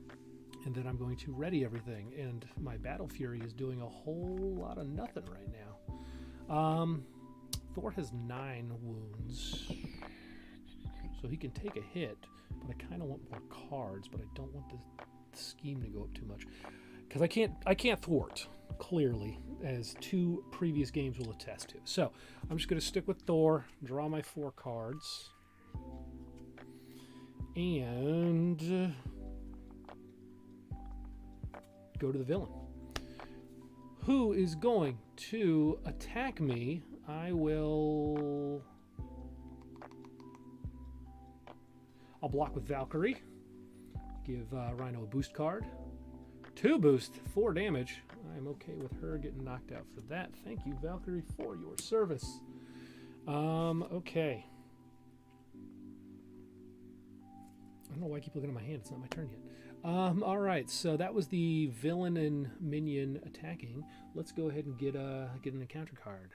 then I'm going to ready everything. And my Battle Fury is doing a whole lot of nothing right now. Thor has 9 wounds. So he can take a hit. But I kind of want more cards, but I don't want the scheme to go up too much, because I can't thwart, clearly, as 2 previous games will attest to. So I'm just going to stick with Thor, draw my 4 cards, and go to the villain, who is going to attack me. I'll block with Valkyrie. Give Rhino a boost card. 2 boost, 4 damage. I'm okay with her getting knocked out for that. Thank you, Valkyrie, for your service. Okay. I don't know why I keep looking at my hand. It's not my turn yet. All right, so that was the villain and minion attacking. Let's go ahead and get an encounter card.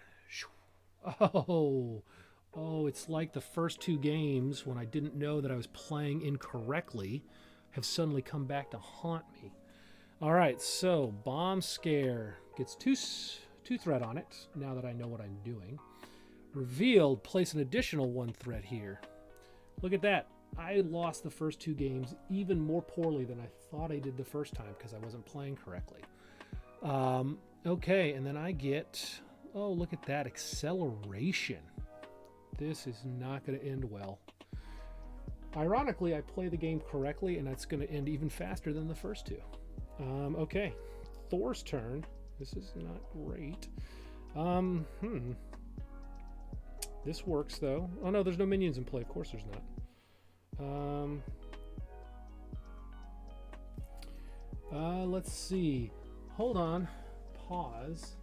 Oh, it's like the first 2 games when I didn't know that I was playing incorrectly have suddenly come back to haunt me. All right, so Bomb Scare gets 2 threat on it, now that I know what I'm doing. Revealed, place an additional 1 threat here. Look at that. I lost the first 2 games even more poorly than I thought I did the first time, because I wasn't playing correctly. Okay, and then I get, oh, look at that, acceleration. This is not going to end well. Ironically, I play the game correctly, and it's going to end even faster than the first 2. Okay, Thor's turn. This is not great. This works, though. Oh, no, there's no minions in play. Of course there's not. Let's see. Hold on. Pause.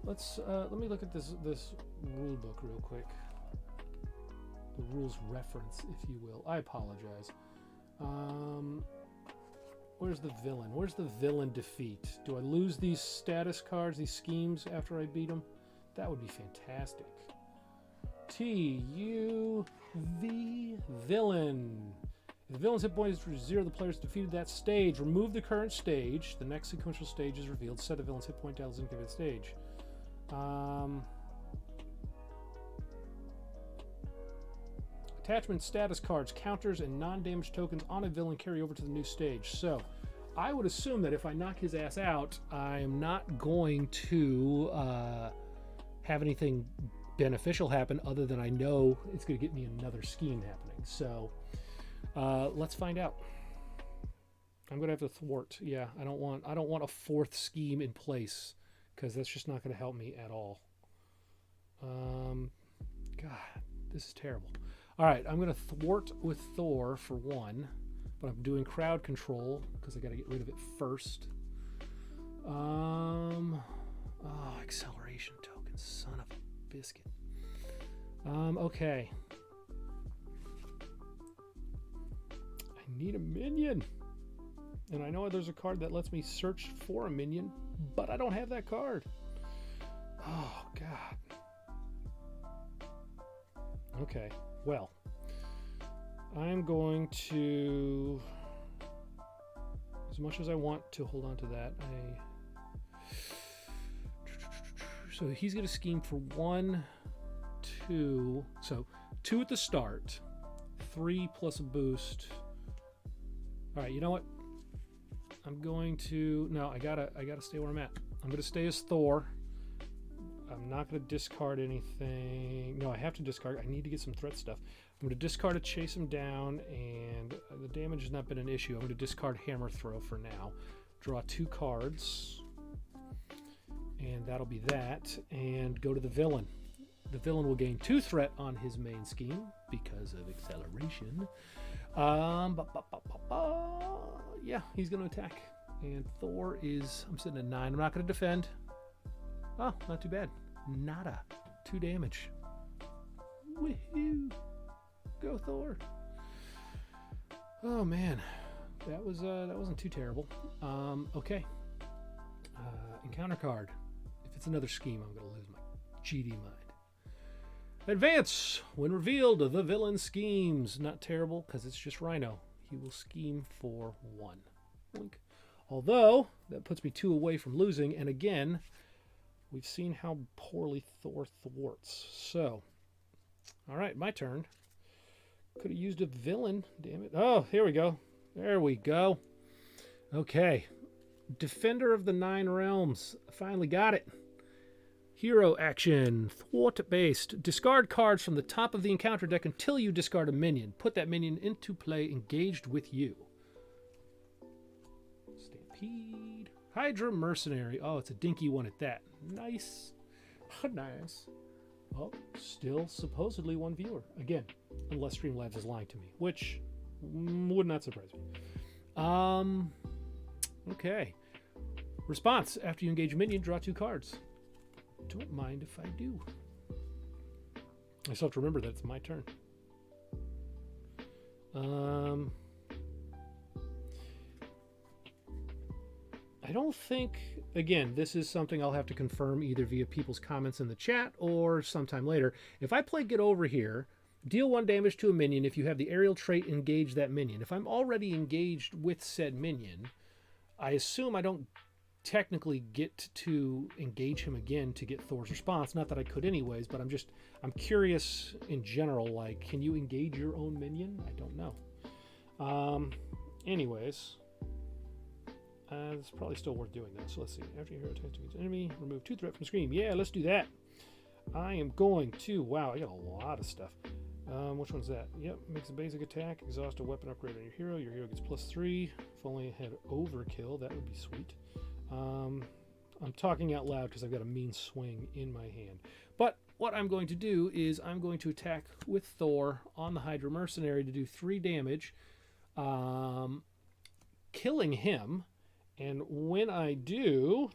Let me look at this rule book real quick. The rules reference, if you will. I apologize. Where's the villain? Where's the villain defeat? Do I lose these status cards, these schemes, after I beat them? That would be fantastic. T-U-V, villain. If the villain's hit point is 0, the player's defeated that stage. Remove the current stage. The next sequential stage is revealed. Set the villain's hit point down to the given stage. Attachment status cards, counters, and non-damage tokens on a villain carry over to the new stage. So I would assume that if I knock his ass out, I'm not going to have anything beneficial happen, other than I know it's going to get me another scheme happening. So let's find out. I'm going to have to thwart. Yeah, I don't want a 4th scheme in place, because that's just not going to help me at all. God, this is terrible. All right, I'm going to thwart with Thor for 1, but I'm doing crowd control because I got to get rid of it first. Oh, acceleration token, son of a biscuit. Okay. I need a minion. And I know there's a card that lets me search for a minion, but I don't have that card. Oh, God. Okay, well, I'm going to As much as I want to hold on to that, so he's going to scheme for 1, 2. So 2 at the start, 3 plus a boost. All right, you know what? I'm going to I gotta stay where I'm at. I'm gonna stay as Thor. I'm not gonna discard anything. No, I have to discard. I need to get some threat stuff. I'm gonna discard to chase him down, and the damage has not been an issue. I'm gonna discard Hammer Throw for now. Draw 2 cards, and that'll be that. And go to the villain. The villain will gain 2 threat on his main scheme because of acceleration. Yeah, he's going to attack. And Thor is, I'm sitting at 9. I'm not going to defend. Oh, not too bad. Nada. 2 damage. Woohoo. Go Thor. Oh man, that wasn't too terrible. Okay. Encounter card. If it's another scheme, I'm going to lose my GD mind. Advance! When revealed, the villain schemes. Not terrible, because it's just Rhino. He will scheme for 1. Blink. Although, that puts me 2 away from losing, and again, we've seen how poorly Thor thwarts. So, alright, my turn. Could have used a villain, damn it. Oh, here we go. There we go. Okay. Defender of the 9 Realms. Finally got it. Hero action, thwart-based. Discard cards from the top of the encounter deck until you discard a minion. Put that minion into play engaged with you. Stampede. Hydra Mercenary. Oh, it's a dinky one at that. Nice. Nice. Oh, still supposedly 1 viewer. Again, unless Streamlabs is lying to me, which would not surprise me. Okay. Response. After you engage a minion, draw 2 cards. Don't mind if I do. I still have to remember that it's my turn. I don't think, again, this is something I'll have to confirm either via people's comments in the chat or sometime later. If I play Get Over Here, deal 1 damage to a minion. If you have the aerial trait, engage that minion. If I'm already engaged with said minion, I assume I don't technically get to engage him again to get Thor's response. Not that I could anyways, but I'm curious in general, like, can you engage your own minion? I don't know. Anyways, it's probably still worth doing though. So let's see. After your hero attacks against an enemy, remove 2 threat from screen. Yeah, let's do that. I am going to, wow, I got a lot of stuff. Which one's that? Yep, makes a basic attack, exhaust a weapon upgrade on your hero. Your hero gets +3. If only I had overkill, that would be sweet. I'm talking out loud because I've got a mean swing in my hand. But what I'm going to do is I'm going to attack with Thor on the Hydra Mercenary to do 3 damage, killing him. And when I do,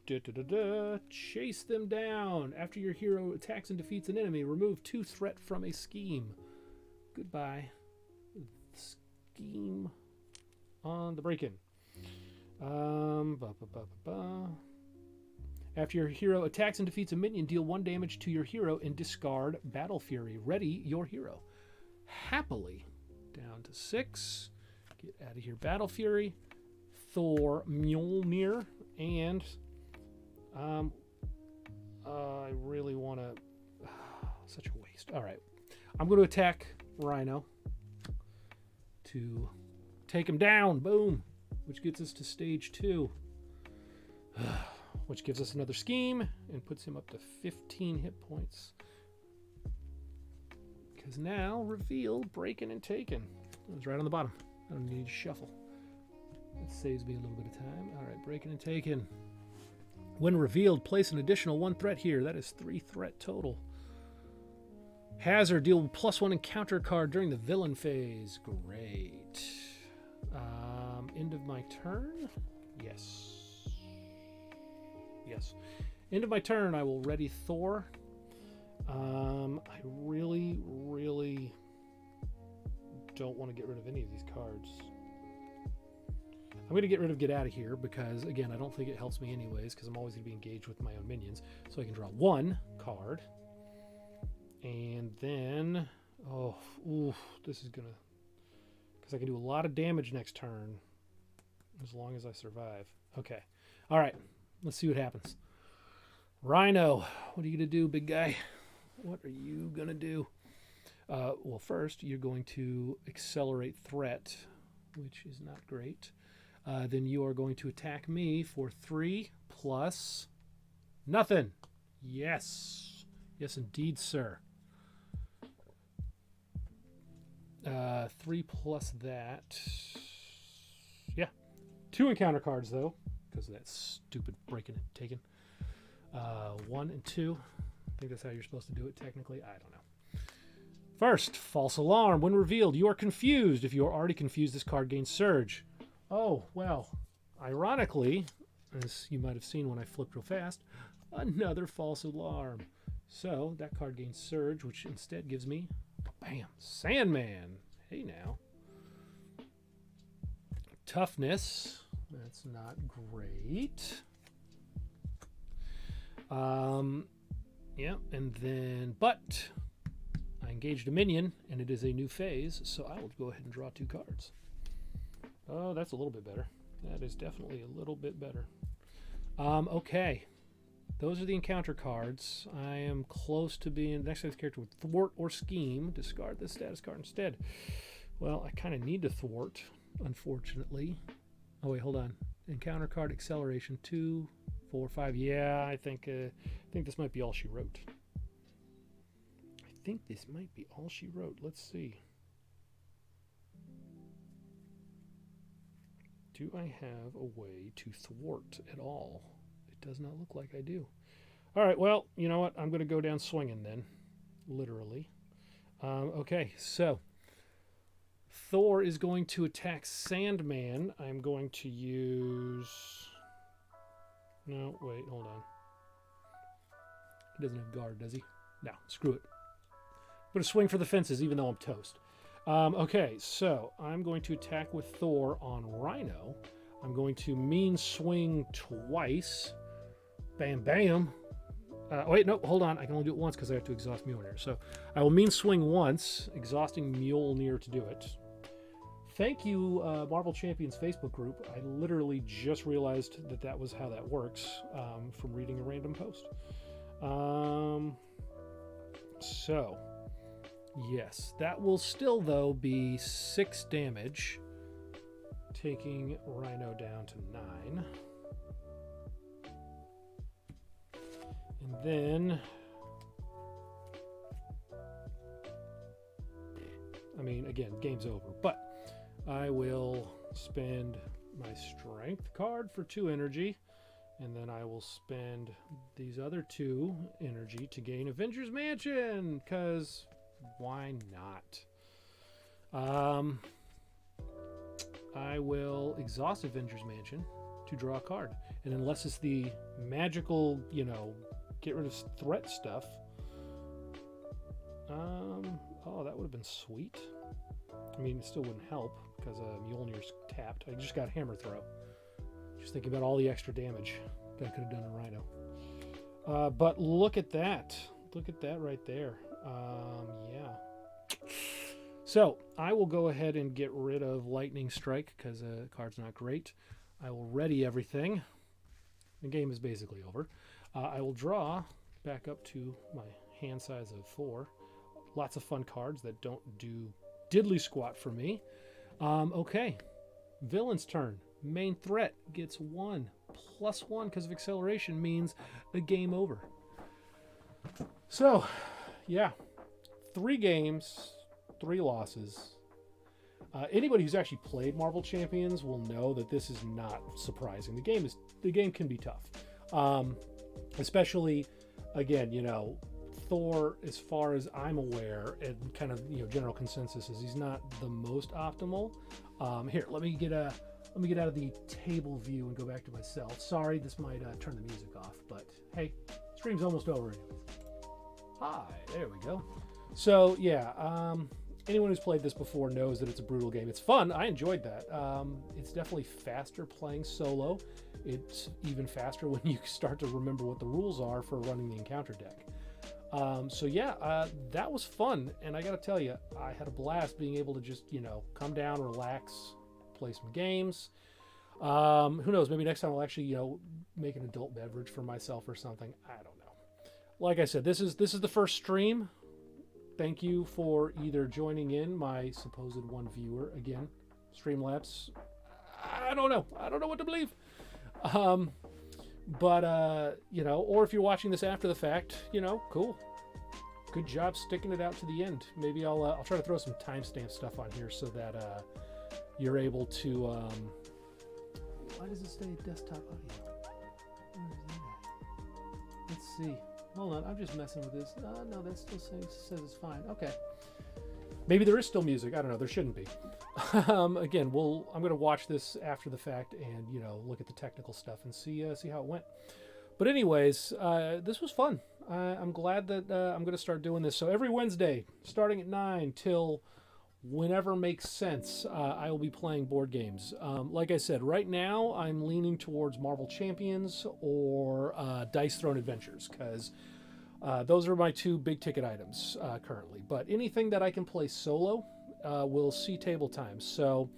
chase them down. After your hero attacks and defeats an enemy, remove 2 threat from a scheme. Goodbye. Scheme on the break-in. After your hero attacks and defeats a minion, deal 1 damage to your hero and discard Battle Fury. Ready your hero. Happily. Down to 6. Get out of here, Battle Fury. Thor Mjolnir. And I really want to... such a waste. All right. I'm going to attack Rhino to take him down. Boom. Which gets us to stage 2. Which gives us another scheme and puts him up to 15 hit points. Because now, revealed, breaking and taken. It was right on the bottom. I don't need to shuffle. That saves me a little bit of time. All right, breaking and taken. When revealed, place an additional 1 threat here. That is 3 threat total. Hazard, deal +1 encounter card during the villain phase. Great. End of my turn? Yes. Yes. End of my turn, I will ready Thor. I really, really don't want to get rid of any of these cards. I'm going to get rid of Get Out of Here because, again, I don't think it helps me anyways because I'm always going to be engaged with my own minions. So I can draw 1 card. And then, oh, oof, this is going to, because I can do a lot of damage next turn. As long as I survive. Okay. All right. Let's see what happens. Rhino, what are you going to do, big guy? What are you going to do? Well, first, you're going to accelerate threat, which is not great. Then you are going to attack me for 3 plus nothing. Yes. Yes, indeed, sir. 3 plus that. Yeah. 2 encounter cards, though, because of that stupid breaking and taking. 1 and 2. I think that's how you're supposed to do it, technically. I don't know. First, false alarm. When revealed, you are confused. If you are already confused, this card gains surge. Oh, well, ironically, as you might have seen when I flipped real fast, another false alarm. So that card gains surge, which instead gives me, bam, Sandman. Hey now. Toughness. That's not great. Yeah, and then, but I engaged a minion, and it is a new phase, so I will go ahead and draw 2 cards. Oh, that's a little bit better. That is definitely a little bit better. Okay. Those are the encounter cards. I am close to being next size character with thwart or scheme. Discard this status card instead. Well, I kind of need to thwart, unfortunately. Oh wait, hold on. Encounter card acceleration 2, 4, 5. Yeah, I think this might be all she wrote. I think this might be all she wrote. Let's see. Do I have a way to thwart at all? It does not look like I do. All right, well, you know what? I'm going to go down swinging then, literally. Okay, so Thor is going to attack Sandman. I'm going to use... No, wait, hold on. He doesn't have guard, does he? No, screw it. I'm going to swing for the fences, even though I'm toast. Okay, so I'm going to attack with Thor on Rhino. I'm going to mean swing twice. Bam, bam. Wait, no, hold on. I can only do it once because I have to exhaust Mjolnir. So I will mean swing once, exhausting Mjolnir to do it. Thank you, Marvel Champions Facebook group. I literally just realized that that was how that works from reading a random post. So, yes, that will still, though, be 6 damage, taking Rhino down to 9. And then, I mean, again, game's over, but I will spend my strength card for 2 energy, and then I will spend these other 2 energy to gain Avengers Mansion, because why not? I will exhaust Avengers Mansion to draw a card, and unless it's the magical, you know, get rid of threat stuff. Oh, that would have been sweet. I mean, it still wouldn't help because Mjolnir's tapped. I just got Hammer Throw. Just thinking about all the extra damage that I could have done to Rhino. But look at that. Look at that right there. Yeah. So I will go ahead and get rid of Lightning Strike because the card's not great. I will ready everything. The game is basically over. I will draw back up to my hand size of 4. Lots of fun cards that don't do diddly squat for me. Okay. Villain's turn. Main threat gets 1. +1 because of acceleration means the game over. So, yeah. 3 games, 3 losses. Anybody who's actually played Marvel Champions will know that this is not surprising. The game can be tough. Especially, again, you know, Thor, as far as I'm aware, and kind of, you know, general consensus is he's not the most optimal. Here, let me get out of the table view and go back to myself. Sorry, this might turn the music off, but hey, stream's almost over anyways. Hi, there we go. So yeah, anyone who's played this before knows that it's a brutal game. It's fun. I enjoyed that. It's definitely faster playing solo. It's even faster when you start to remember what the rules are for running the encounter deck. So yeah, that was fun. And I got to tell you, I had a blast being able to just, you know, come down, relax, play some games. Who knows? Maybe next time I'll actually, make an adult beverage for myself or something. I don't know. Like I said, this is the first stream. Thank you for either joining in, my supposed one viewer again, Streamlabs. I don't know. I don't know what to believe. But or if you're watching this after the fact, cool. Good job sticking it out to the end. Maybe I'll try to throw some timestamp stuff on here so that you're able to. Why does it say desktop audio? Where is that? Let's see. Hold on, I'm just messing with this. No, that still says it's fine. Okay. Maybe there is still music. I don't know. There shouldn't be. Again, I'm going to watch this after the fact and look at the technical stuff and see how it went. But anyways, this was fun. I'm glad that I'm going to start doing this. So every Wednesday, starting at 9 till whenever makes sense, I will be playing board games. Like I said, right now I'm leaning towards Marvel Champions or Dice Throne Adventures because those are my two big ticket items currently. But anything that I can play solo will see table time. So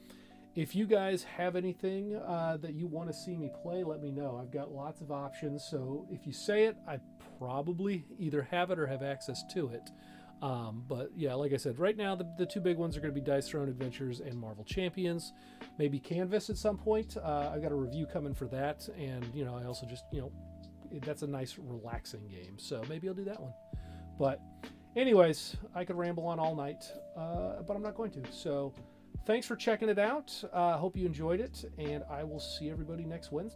if you guys have anything that you want to see me play, let me know. I've got lots of options. So if you say it, I probably either have it or have access to it. But yeah, like I said, right now the two big ones are going to be Dice Throne Adventures and Marvel Champions. Maybe Canvas at some point. I've got a review coming for that, and I also just that's a nice relaxing game, so maybe I'll do that one. But anyways, I could ramble on all night, but I'm not going to. So thanks for checking it out. Hope you enjoyed it, and I will see everybody next Wednesday.